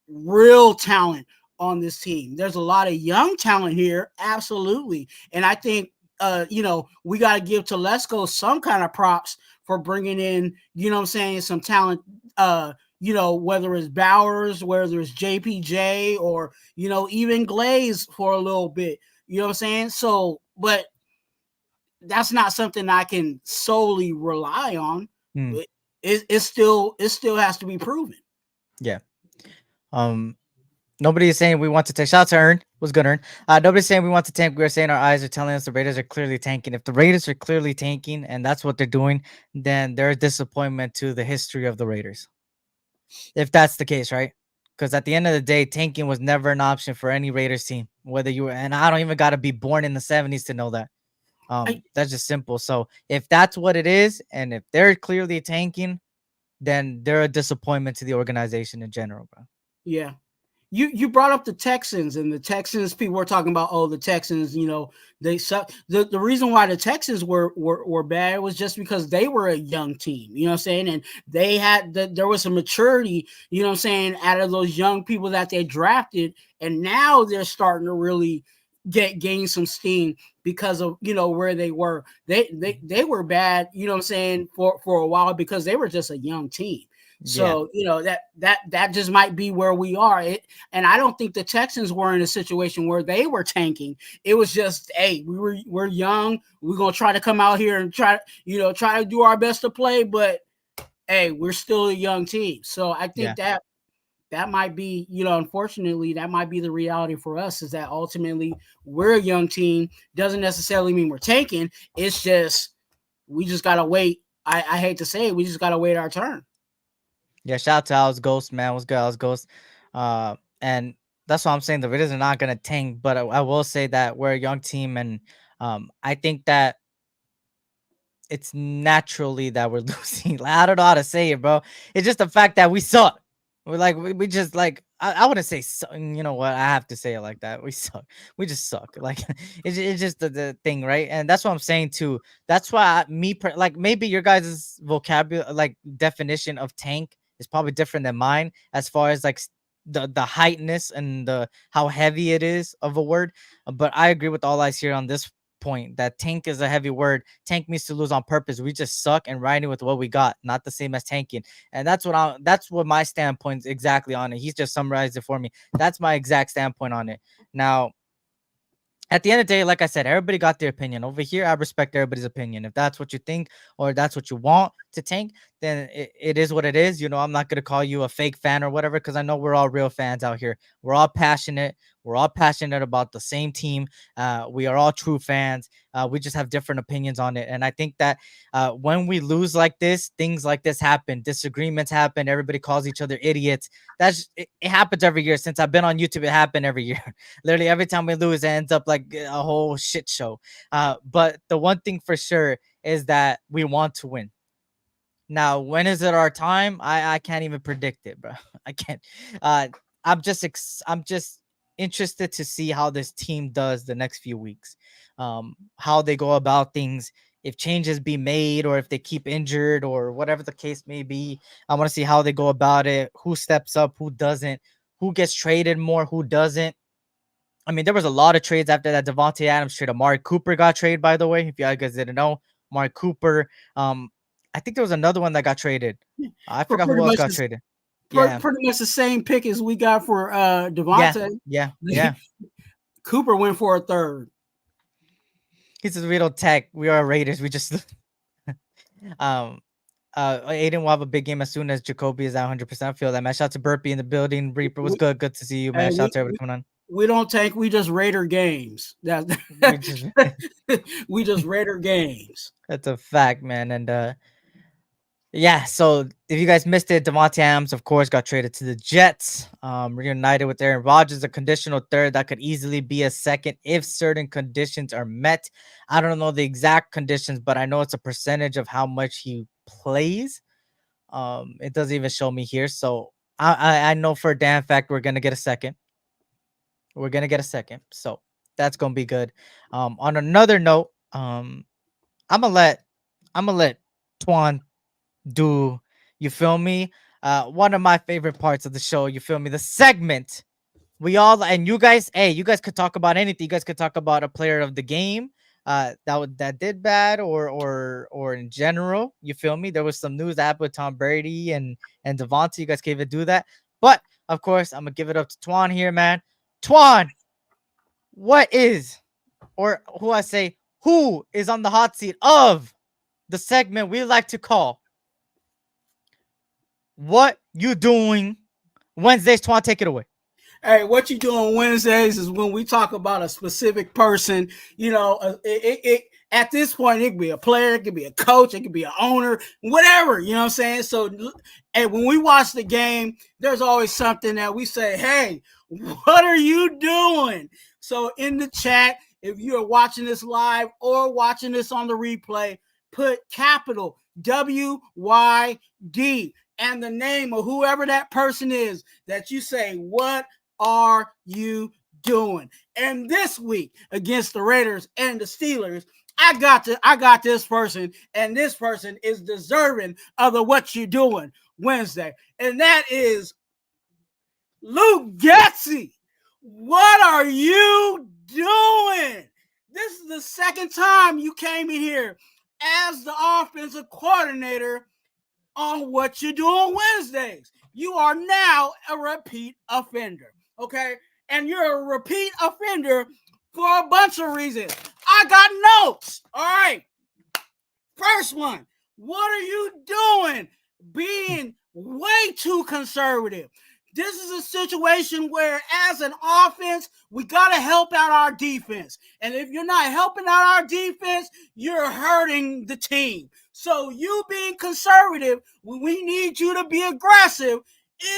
real talent on this team. There's a lot of young talent here, absolutely, and I think we got to give Telesco some kind of props for bringing in, you know what I'm saying, some talent, whether it's Bowers, whether it's JPJ, or, even Glaze for a little bit, you know what I'm saying? So, but that's not something I can solely rely on. It still has to be proven. Yeah. Nobody is saying we want to tank. Shout out to Earn. What's good, Earn? Nobody's saying we want to tank. We're saying our eyes are telling us the Raiders are clearly tanking. If the Raiders are clearly tanking and that's what they're doing, then there's disappointment to the history of the Raiders. If that's the case, right? Because at the end of the day, tanking was never an option for any Raiders team. Whether you were, and I don't even got to be born in the 70s to know that. That's just simple. So if that's what it is, and if they're clearly tanking, then they're a disappointment to the organization in general, bro. Yeah. You brought up the Texans, and the Texans, people were talking about, the Texans, they suck. The reason why the Texans were bad was just because they were a young team, you know what I'm saying? And they had there was some maturity, you know what I'm saying, out of those young people that they drafted, and now they're starting to really gain some steam because of where they were. They were bad, you know what I'm saying, for a while because they were just a young team. So, that just might be where we are. And I don't think the Texans were in a situation where they were tanking. It was just, hey, we're young. We're going to try to come out here and try to do our best to play. But, hey, we're still a young team. So I think that might be, unfortunately, that might be the reality for us, is that ultimately we're a young team. Doesn't necessarily mean we're tanking. It's just, we just got to wait. I hate to say it. We just got to wait our turn. Yeah, shout out to Alice Ghost, man. What's good, Alice Ghost? And that's what I'm saying. The Raiders are not gonna tank, but I will say that we're a young team, and I think that it's naturally that we're losing. Like, I don't know how to say it, bro. It's just the fact that we suck. We're like we just like I wouldn't say you know what, I have to say it like that. We suck. We just suck. Like it's just the thing, right? And that's what I'm saying too. That's why like maybe your guys' vocabulary, like definition of tank, is probably different than mine as far as like the heightness and the how heavy it is of a word. But I agree with all eyes here on this point that tank is a heavy word. Tank means to lose on purpose. We just suck and riding with what we got, not the same as tanking. And that's what my standpoint is exactly on it. He's just summarized it for me. That's my exact standpoint on it. Now, at the end of the day, like I said, everybody got their opinion. Over here, I respect everybody's opinion. If that's what you think or that's what you want to tank, then it is what it is. You know, I'm not gonna call you a fake fan or whatever, because I know we're all real fans out here. We're all passionate. We're all passionate about the same team. We are all true fans. We just have different opinions on it. And I think that when we lose like this, things like this happen. Disagreements happen. Everybody calls each other idiots. It happens every year. Since I've been on YouTube, it happened every year. Literally every time we lose, it ends up like a whole shit show. But the one thing for sure is that we want to win. Now, when is it our time? I can't even predict it, bro. I can't. Uh, I'm just interested to see how this team does the next few weeks. How they go about things, if changes be made or if they keep injured or whatever the case may be. I want to see how they go about it, who steps up, who doesn't, who gets traded more, who doesn't. I mean, there was a lot of trades after that Davante Adams trade. Amari Cooper got traded, by the way, if you guys didn't know. Amari Cooper. I think there was another one that got traded. I For forgot who else got traded. Yeah. Pretty much the same pick as we got for Davante. Yeah. Cooper went for a third. He's a real tech. We are Raiders. We just Aiden will have a big game as soon as Jacoby is at 100%. I feel that, man. Shout out to Burpee in the building. Reaper was good. Good to see you, man. Shout out to everybody coming on. We don't tank. We just Raider games. We just Raider games. That's a fact, man. And yeah, so if you guys missed it, Davante Adams, of course, got traded to the Jets. Reunited with Aaron Rodgers, a conditional third that could easily be a second if certain conditions are met. I don't know the exact conditions, but I know it's a percentage of how much he plays. It doesn't even show me here, so I know for a damn fact we're gonna get a second. We're gonna get a second, so that's gonna be good. On another note, I'm gonna let Twuan do, you feel me, one of my favorite parts of the show, you feel me, the segment. We all, and you guys, hey, you guys could talk about anything. You guys could talk about a player of the game that did bad, or in general, you feel me. There was some news that happened with Tom Brady and Davante. You guys can even do that, but of course I'm gonna give it up to Twuan here, man. Twuan, what is, or who I say, who is on the hot seat of the segment we like to call What You Doing Wednesdays? Twuan, take it away. Hey, what you doing Wednesdays is when we talk about a specific person. You know, it at this point, it could be a player, it could be a coach, it could be an owner, whatever, you know what I'm saying? So, and when we watch the game, there's always something that we say, hey, what are you doing? So in the chat, if you're watching this live or watching this on the replay, put capital WYD and the name of whoever that person is that you say, what are you doing? And this week against the Raiders and the Steelers, I got this person, and this person is deserving of the What You Doing Wednesday, and that is Luke Getsy. What are you doing? This is the second time you came in here as the offensive coordinator on What You Doing Wednesdays. You are now a repeat offender, okay? And you're a repeat offender for a bunch of reasons. I got notes, all right? First one, what are you doing being way too conservative? This is a situation where, as an offense, we got to help out our defense. And if you're not helping out our defense, you're hurting the team. So you being conservative when we need you to be aggressive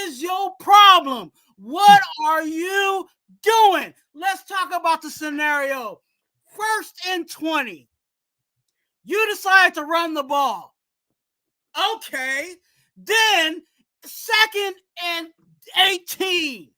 is your problem. What are you doing? Let's talk about the scenario. 1st and 20. You decide to run the ball. Okay. Then 2nd and 18.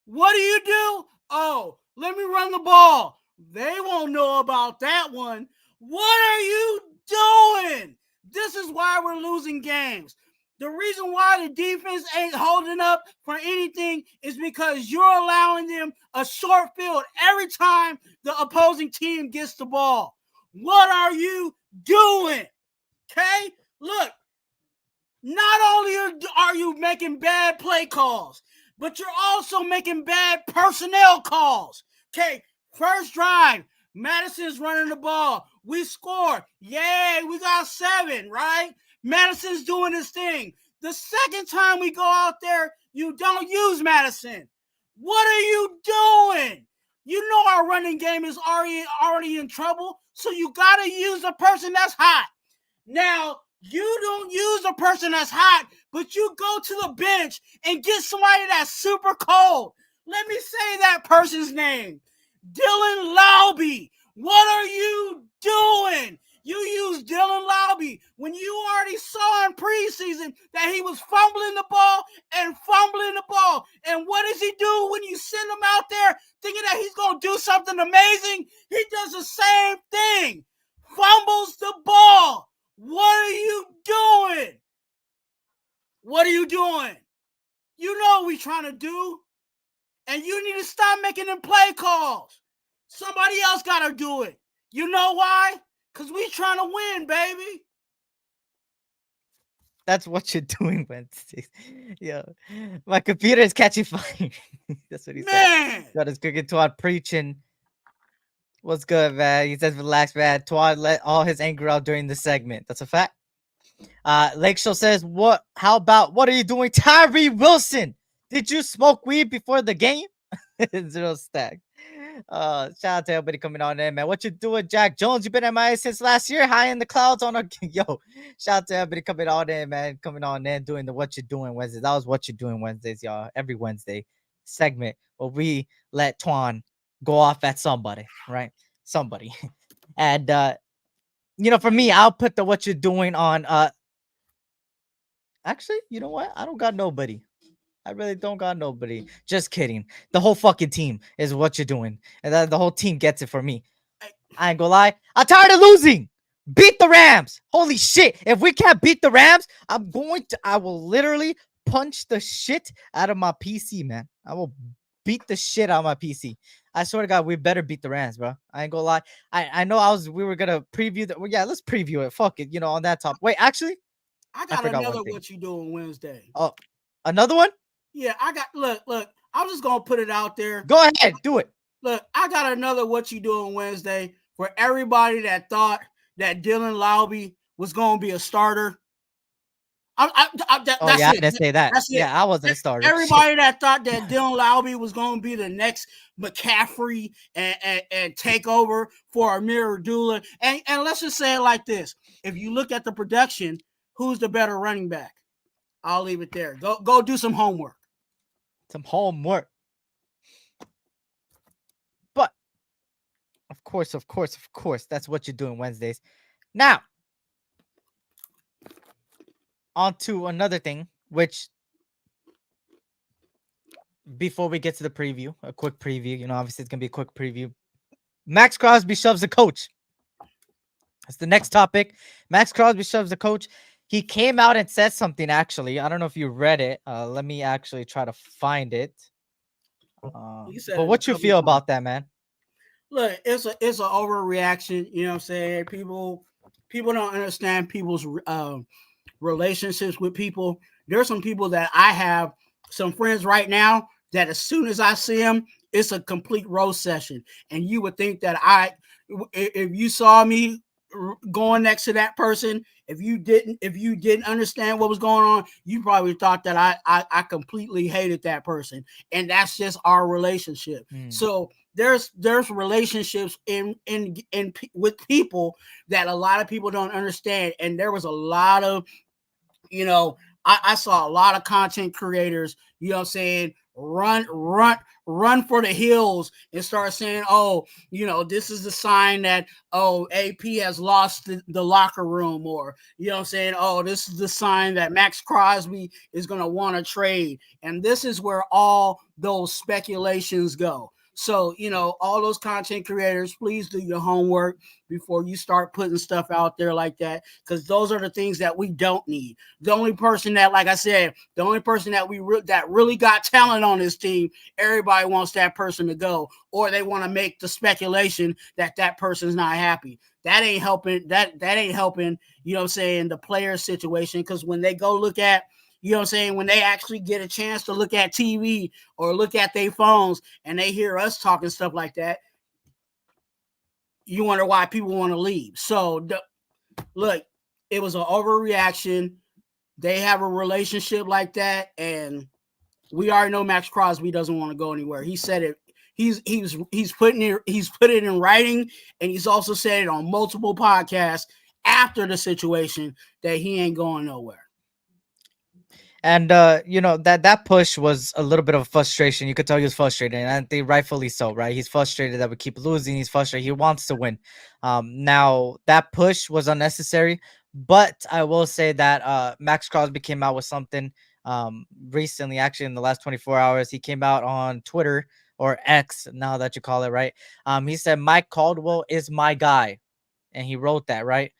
What do? Oh, let me run the ball. They won't know about that one. What are you doing? This is why we're losing games. The reason why the defense ain't holding up for anything is because you're allowing them a short field every time the opposing team gets the ball. What are you doing? Okay? Look, not only are you making bad play calls, but you're also making bad personnel calls. Okay, first drive, Madison's running the ball. We score. Yay, we got 7, right? Madison's doing his thing. The second time we go out there, you don't use Madison. What are you doing? You know our running game is already in trouble, so you got to use a person that's hot. Now, you don't use a person that's hot, but you go to the bench and get somebody that's super cold. Let me say that person's name. Dylan Laube. What are you doing? You use Dylan Laube when you already saw in preseason that he was fumbling the ball. And what does he do when you send him out there thinking that he's going to do something amazing? He does the same thing. Fumbles the ball. What are you doing? What are you doing? You know what we're trying to do. And you need to stop making them play calls. Somebody else got to do it. You know why? Because we trying to win, baby. That's what you're doing Wednesdays. Yo, my computer is catching fire. That's what he said. Got his cricket Twuan preaching. What's good, man? He says, relax, man. Twuan let all his anger out during the segment. That's a fact. Lake Show says, how about, what are you doing? Tyree Wilson, did you smoke weed before the game? 0 stack. Shout out to everybody coming on in, man. What you doing, Jack Jones? You've been MIA since last year. High in the clouds on a yo. Shout out to everybody coming on in, man. Coming on in, doing the What You Doing Wednesdays. That was What You Doing Wednesdays, y'all. Every Wednesday segment where we let Twuan go off at somebody, right? Somebody. And for me, I'll put the What You Doing on. Actually, you know what? I don't got nobody. I really don't got nobody. Just kidding. The whole fucking team is What You're Doing. And the whole team gets it for me. I ain't gonna lie. I'm tired of losing. Beat the Rams. Holy shit. If we can't beat the Rams, I will literally punch the shit out of my PC, man. I will beat the shit out of my PC. I swear to God, we better beat the Rams, bro. I ain't gonna lie. I know we were gonna preview that. Well, yeah, let's preview it. Fuck it. On that top. Wait, actually, I got another What You Doing Wednesday. Oh, another one? Yeah, I got look, I'm just gonna put it out there. Go ahead, do it. Look, I got another What You Doing Wednesday for everybody that thought that Dylan Laube was gonna be a starter. I didn't say that. Yeah, I wasn't a starter. Everybody that thought that Dylan Laube was gonna be the next McCaffrey and take over for Amir Abdullah. And let's just say it like this: if you look at the production, who's the better running back? I'll leave it there. Go do some homework. But of course, that's What You're Doing Wednesdays. Now, on to another thing, which before we get to the preview, a quick preview, obviously it's gonna be a quick preview. Max Crosby shoves the coach. That's the next topic. Max Crosby shoves the coach. He came out and said something, actually. I don't know if you read it. Let me actually try to find it. But what you feel about that, man? Look, it's an overreaction. You know what I'm saying? People don't understand people's relationships with people. There's some people that I have some friends right now that as soon as I see them, it's a complete roast session. And you would think that if you saw me going next to that person, if you didn't understand what was going on, you probably thought that I completely hated that person. And that's just our relationship. So there's relationships in with people that a lot of people don't understand. And there was a lot of, I saw a lot of content creators, saying, run for the hills and start saying, this is the sign that, AP has lost the locker room, or, saying, this is the sign that Max Crosby is going to want to trade. And this is where all those speculations go. So, all those content creators, please do your homework before you start putting stuff out there like that, because those are the things that we don't need. The only person that, like I said, that really got talent on this team, everybody wants that person to go, or they want to make the speculation that person's not happy. That ain't helping. That ain't helping, the player situation, because when they go look at, when they actually get a chance to look at TV or look at their phones and they hear us talking stuff like that, you wonder why people want to leave. So, look, it was an overreaction. They have a relationship like that, and we already know Max Crosby doesn't want to go anywhere. He said it. He's put it in writing, and he's also said it on multiple podcasts after the situation that he ain't going nowhere. And that push was a little bit of frustration. You could tell he was frustrated, and I think rightfully so, right? He's frustrated that we keep losing. He's frustrated. He wants to win. Now that push was unnecessary, but I will say that Max Crosby came out with something recently, actually in the last 24 hours. He came out on Twitter, or X, now that you call it, right? He said, Mike Caldwell is my guy. And he wrote that, right?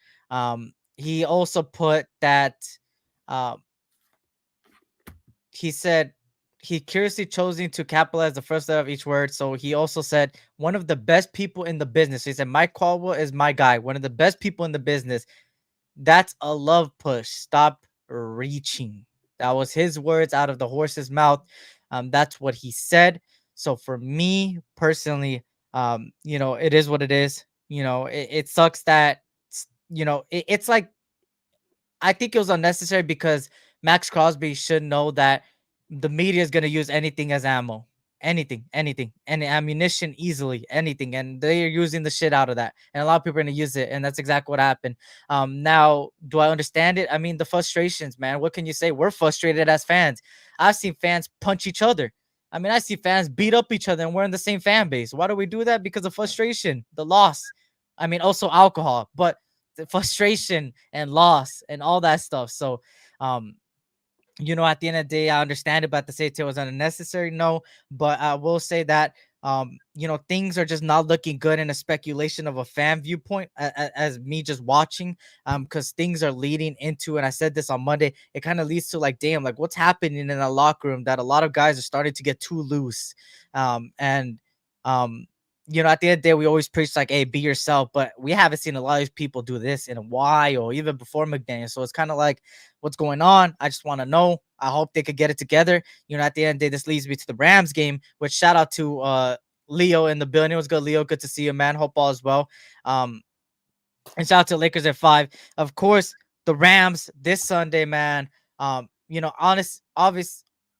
He also put that he said he curiously choosing to capitalize the first letter of each word. So he also said one of the best people in the business. He said, Mike Caldwell is my guy. One of the best people in the business. That's a love push. Stop reaching. That was his words out of the horse's mouth. That's what he said. So for me personally, it is what it is. It sucks that, it's like, I think it was unnecessary because Max Crosby should know that the media is going to use anything as ammo. Anything, any ammunition easily, anything. And they're using the shit out of that. And a lot of people are going to use it. And that's exactly what happened. Now, do I understand it? I mean, the frustrations, man. What can you say? We're frustrated as fans. I've seen fans punch each other. I mean, I see fans beat up each other, and we're in the same fan base. Why do we do that? Because of frustration, the loss. I mean, also alcohol, but the frustration and loss and all that stuff. So, at the end of the day, I understand it, but at the same time, it was unnecessary. No, but I will say that, things are just not looking good in a speculation of a fan viewpoint as me just watching, because things are leading into, and I said this on Monday, it kind of leads to like, damn, like what's happening in a locker room that a lot of guys are starting to get too loose. At the end of the day, we always preach like, hey, be yourself, but we haven't seen a lot of these people do this in a while, or even before McDaniel. So it's kind of like, what's going on? I just want to know. I hope they could get it together. At the end of the day, this leads me to the Rams game, which shout out to Leo in the building. It was good, Leo. Good to see you, man. Hope all is well. And shout out to Lakers at 5. Of course, the Rams this Sunday, man. Obvious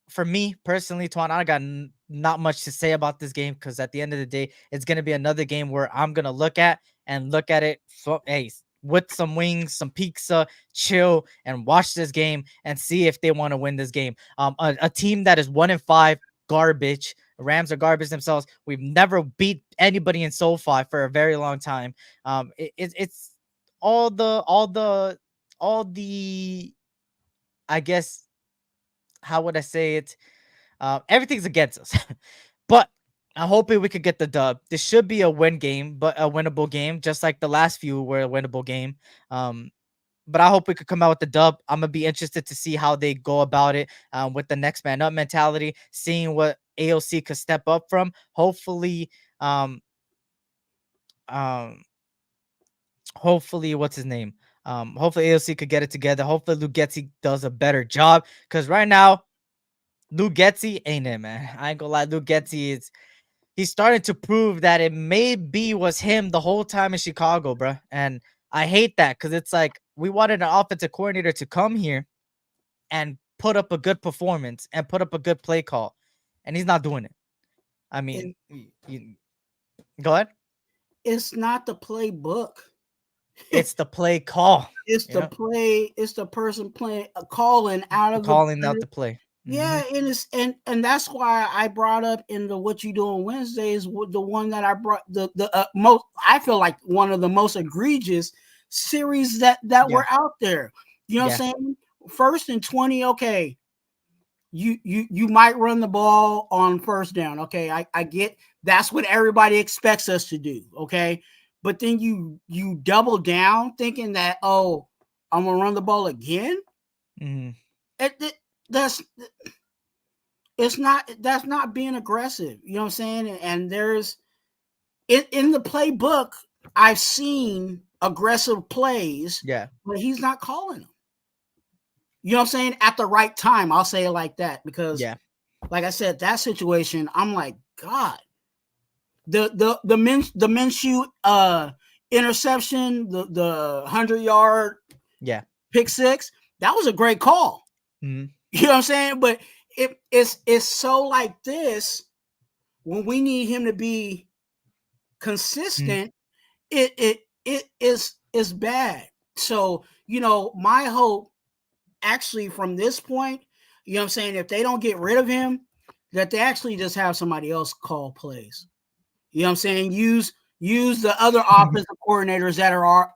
for me personally, Twuan, I got not much to say about this game because at the end of the day, it's going to be another game where I'm going to look at it with some wings, some pizza, chill, and watch this game and see if they want to win this game. A team that is 1-5, garbage. Rams are garbage themselves. We've never beat anybody in SoFi for a very long time. It's all the I guess, how would I say it? Everything's against us. But I'm hoping we could get the dub. This should be a win game, but a winnable game, just like the last few were a winnable game. But I hope we could come out with the dub. I'm gonna be interested to see how they go about it with the next man up mentality, seeing what AOC could step up from. Hopefully, what's his name? Hopefully AOC could get it together. Hopefully Lugetti does a better job, because right now Lugetti ain't it, man. I ain't gonna lie. Lugetti he's starting to prove that it maybe was him the whole time in Chicago, bro. And I hate that, because it's like we wanted an offensive coordinator to come here and put up a good performance and put up a good play call, and he's not doing it. I mean, go ahead. It's not the playbook. It's the play call. It's the play. It's the person playing, calling out of the play. Yeah, and that's why I brought up in the What You Doing Wednesdays, the one that I brought the most. I feel like one of the most egregious series that were out there. You know what I'm saying? 1st and 20. Okay, you might run the ball on 1st down. Okay, I get that's what everybody expects us to do. Okay, but then you double down thinking that, oh, I'm gonna run the ball again. That's not being aggressive. You know what I'm saying? And there's in the playbook, I've seen aggressive plays, but he's not calling them. You know what I'm saying? At the right time, I'll say it like that, because like I said, that situation, I'm like, God, the Minshew interception, the 100-yard Yeah. Pick six. That was a great call. Mhm. You know what I'm saying? But it's so like this when we need him to be consistent. It is bad. So my hope actually from this point, you know what I'm saying, if they don't get rid of him, that they actually just have somebody else call plays. You know what I'm saying? Use the other offensive coordinators that are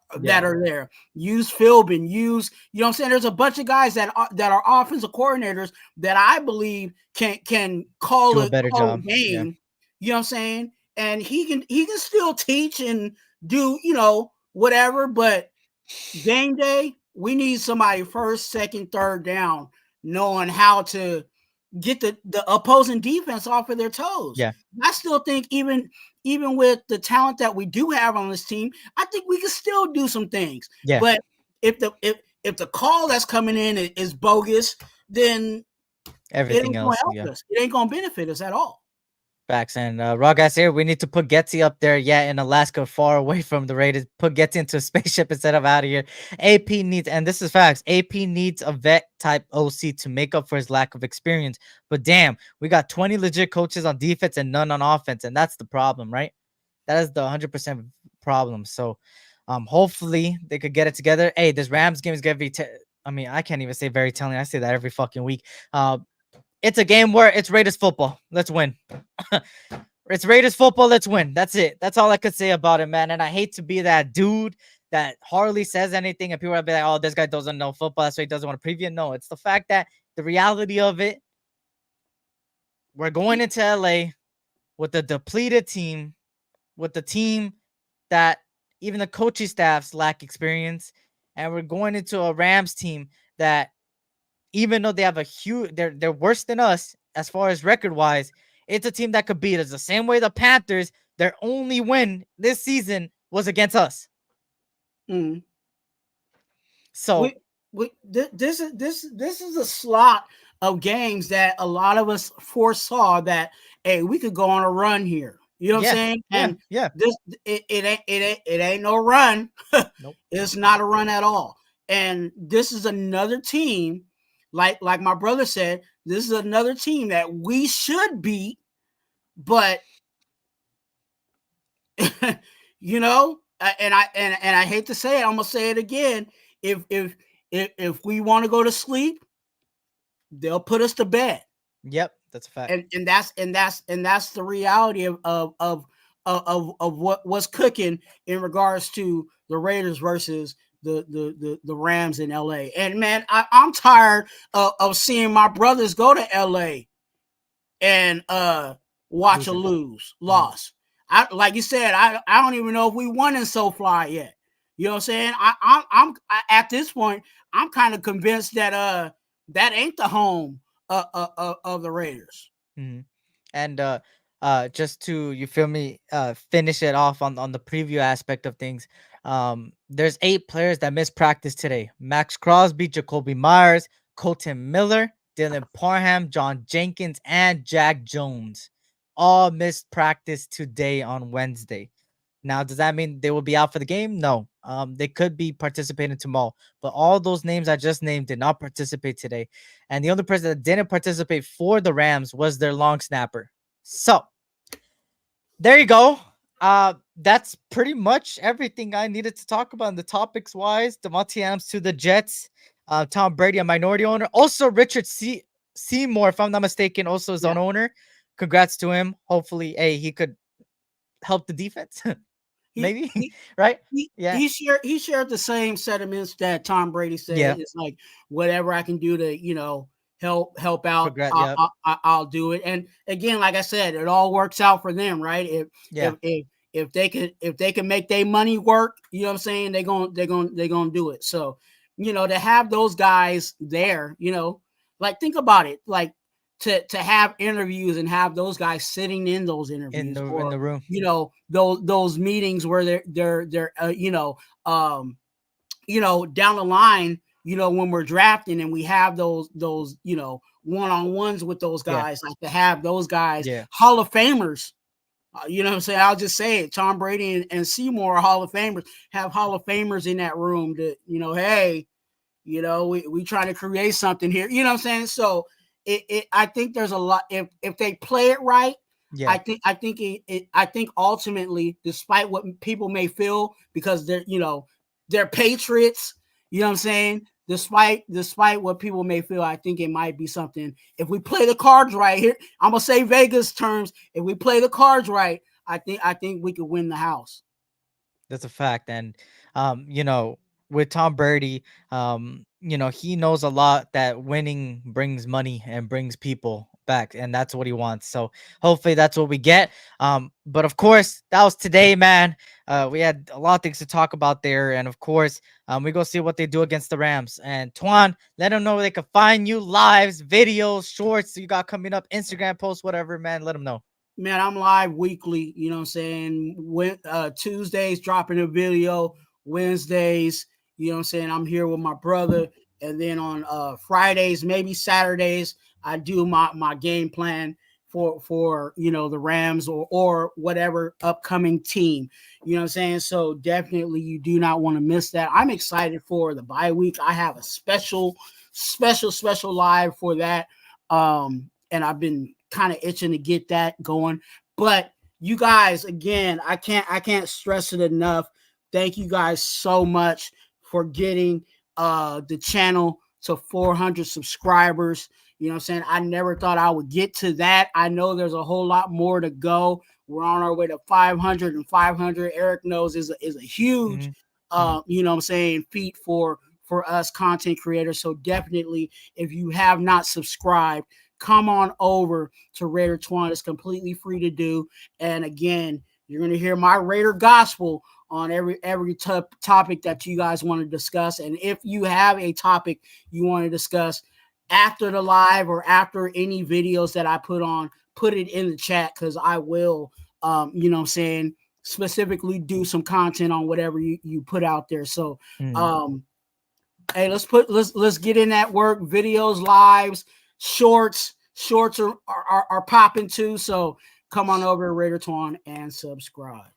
there. Use Philbin. Use, you know what I'm saying? There's a bunch of guys that are offensive coordinators that I believe can call Do a better a job. game. Yeah. You know what I'm saying? And he can still teach and do, whatever, but game day, we need somebody first, second, third down, knowing how to get the opposing defense off of their toes. Yeah. I still think even with the talent that we do have on this team, I think we can still do some things. Yeah. But if the call that's coming in is bogus, then Everything it ain't else. going to help us. It ain't going to benefit us at all. Facts. And Raw guys here, we need to put Getty up there. Yeah, in Alaska, far away from the Raiders. Put Getty into a spaceship instead of out of here. AP needs, and this is facts, AP needs a vet type OC to make up for his lack of experience. But damn, we got 20 legit coaches on defense and none on offense, and that's the problem, right? That is the 100% problem. So hopefully they could get it together. Hey, this Rams game is gonna be I can't even say very telling. I say that every fucking week. It's a game where it's Raiders football. Let's win. It's Raiders football. Let's win. That's it. That's all I could say about it, man. And I hate to be that dude that hardly says anything and people will be like, oh, this guy doesn't know football, that's why he doesn't want to preview. No, it's the fact that the reality of it, we're going into LA with a depleted team, with the team that even the coaching staffs lack experience. And we're going into a Rams team that, even though they have a huge, they're worse than us as far as record wise. It's a team that could beat us the same way the Panthers. Their only win this season was against us. Mm. So this is a slot of games that a lot of us foresaw that, hey, we could go on a run here. You know what I'm saying? And this it ain't no run. Nope. It's not a run at all. And this is another team. Like my brother said, this is another team that we should beat, but and I hate to say it, I'm gonna say it again. If we want to go to sleep, they'll put us to bed. Yep, that's a fact. And that's the reality of what's cooking in regards to the Raiders versus the Rams in LA. And man, I'm tired of seeing my brothers go to LA and watch a loss. I, like you said, I don't even know if we won in SoFly yet. You know what I'm saying? I'm at this point, I'm kind of convinced that that ain't the home of the Raiders. Mm-hmm. And just to, you feel me, finish it off on the preview aspect of things. There's 8 players that missed practice today: Max Crosby, Jacoby Myers, Colton Miller, Dylan Parham, John Jenkins, and Jack Jones. All missed practice today on Wednesday. Now, does that mean they will be out for the game? No. They could be participating tomorrow, but all those names I just named did not participate today. And the only person that didn't participate for the Rams was their long snapper. So there you go. That's pretty much everything I needed to talk about in the topics wise. Davante Adams to the Jets. Tom Brady, a minority owner. Also, Richard Seymour, if I'm not mistaken, also his own owner. Congrats to him. Hopefully, he could help the defense. Maybe, right? He shared the same sentiments that Tom Brady said. Yeah. It's like, whatever I can do to, help out, I'll do it. And again, like I said, it all works out for them, right? If they can make their money work, you know what I'm saying, they're gonna do it. So, to have those guys there, like, think about it, like to have interviews and have those guys sitting in those interviews in the room, those meetings where they're down the line, when we're drafting and we have those one-on-ones with those guys, like to have those guys, Hall of Famers, You know what I'm saying? I'll just say it. Tom Brady and Seymour are Hall of Famers. Have Hall of Famers in that room that, hey, we trying to create something here. You know what I'm saying? So I think there's a lot if they play it right. Yeah. I think ultimately, despite what people may feel, because they're patriots, you know what I'm saying? Despite what people may feel, I think it might be something. If we play the cards right here, I'm gonna say Vegas terms. If we play the cards right, I think we could win the house. That's a fact. And with Tom Brady, he knows a lot that winning brings money and brings people back, and that's what he wants. So hopefully that's what we get. But of course, that was today, man. We had a lot of things to talk about there, and of course, we go see what they do against the Rams. And Twuan, let them know where they can find you, lives, videos, shorts you got coming up, Instagram posts, whatever, man. Let them know. Man, I'm live weekly, you know what I'm saying? Tuesdays dropping a video, Wednesdays, you know what I'm saying? I'm here with my brother. And then on Fridays, maybe Saturdays, I do my game plan for the Rams or whatever upcoming team. You know what I'm saying? So definitely you do not want to miss that. I'm excited for the bye week. I have a special live for that. And I've been kind of itching to get that going. But you guys, again, I can't stress it enough. Thank you guys so much for getting the channel to 400 subscribers. You know what I'm saying? I never thought I would get to that. I know there's a whole lot more to go. We're on our way to 500 and 500. Eric knows is a huge you know what I'm saying, feat for us content creators. So definitely, if you have not subscribed, come on over to RaiderTwuan. It's completely free to do. And again, you're going to hear my Raider gospel on every topic that you guys want to discuss. And if you have a topic you want to discuss after the live or after any videos that I put on, put it in the chat, because I will, you know what I'm saying, specifically do some content on whatever you put out there. So, hey, let's get in that work. Videos, lives, shorts are popping too. So come on over to RaiderTwuan and subscribe.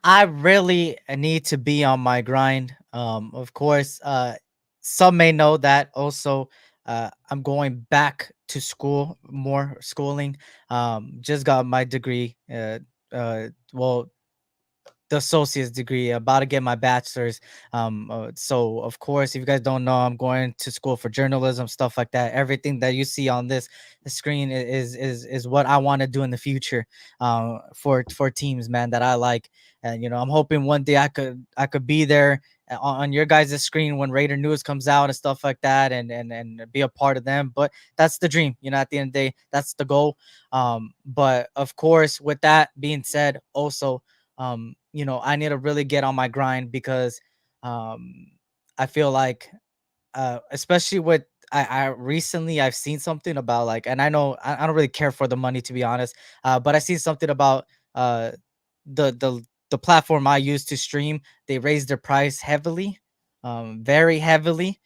I really need to be on my grind. Of course, some may know that also I'm going back to school, more schooling. Just got my degree. Well, the associate's degree, about to get my bachelor's. So of course, if you guys don't know, I'm going to school for journalism, stuff like that. Everything that you see on this screen is what I want to do in the future, for teams, man, that I like. And I'm hoping one day I could be there on your guys' screen when Raider News comes out and stuff like that, and be a part of them. But that's the dream, at the end of the day, that's the goal. But of course, with that being said, also, I need to really get on my grind, because I feel like, especially with I recently I've seen something about, like, and I know I don't really care for the money, to be honest, but I seen something about the platform I use to stream. They raised their price heavily, very heavily.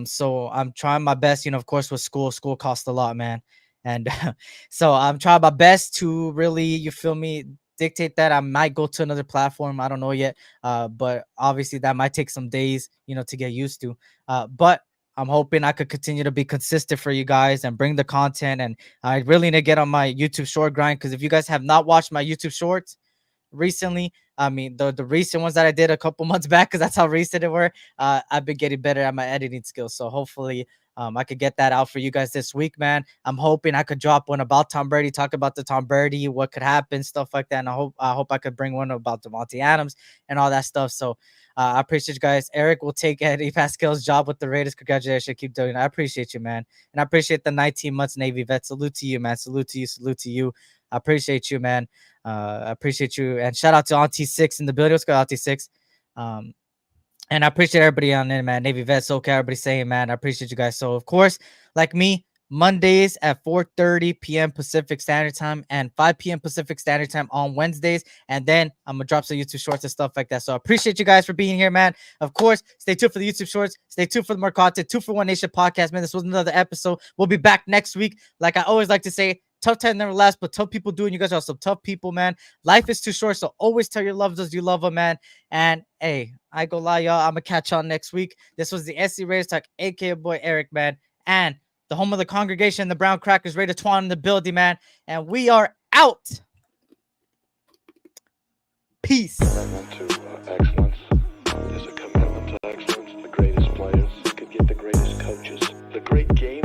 So I'm trying my best, of course, with school costs a lot, man. And so I'm trying my best to really, you feel me, dictate that. I might go to another platform. I don't know yet. But obviously that might take some days, to get used to. But I'm hoping I could continue to be consistent for you guys and bring the content. And I really need to get on my YouTube short grind, because if you guys have not watched my YouTube shorts recently, I mean the recent ones that I did a couple months back, because that's how recent it were, I've been getting better at my editing skills. So hopefully I could get that out for you guys this week, man. I'm hoping I could drop one about Tom Brady, talk about the Tom Brady, what could happen, stuff like that. And I hope I could bring one about Davante Adams and all that stuff. So I appreciate you guys. Eric will take Eddie Pascal's job with the Raiders. Congratulations. Keep doing it. I appreciate you, man. And I appreciate the 19 months Navy vet. Salute to you, man. Salute to you. Salute to you. I appreciate you, man. I appreciate you. And shout out to Auntie Six in the building. Let's go, Auntie Six. And I appreciate everybody on there, man. Navy vets, okay, everybody saying, man. I appreciate you guys. So, of course, like me, Mondays at 4:30 p.m. Pacific Standard Time and 5 p.m. Pacific Standard Time on Wednesdays. And then I'm going to drop some YouTube shorts and stuff like that. So I appreciate you guys for being here, man. Of course, stay tuned for the YouTube shorts. Stay tuned for the more content. 2 for 1 Nation podcast, man. This was another episode. We'll be back next week. Like I always like to say, tough time never lasts, but tough people do, and you guys are some tough people, man. Life is too short, so always tell your loved ones you love them, man. And hey, I go lie, y'all. I'm gonna catch y'all next week. This was the SC Raiders Talk, aka boy Eric, man, and the home of the congregation, the Brown Crackers, RaiderTwuan in the building, man. And we are out. Peace. Commitment to excellence. There's a commitment to excellence. The greatest players could get the greatest coaches. The great game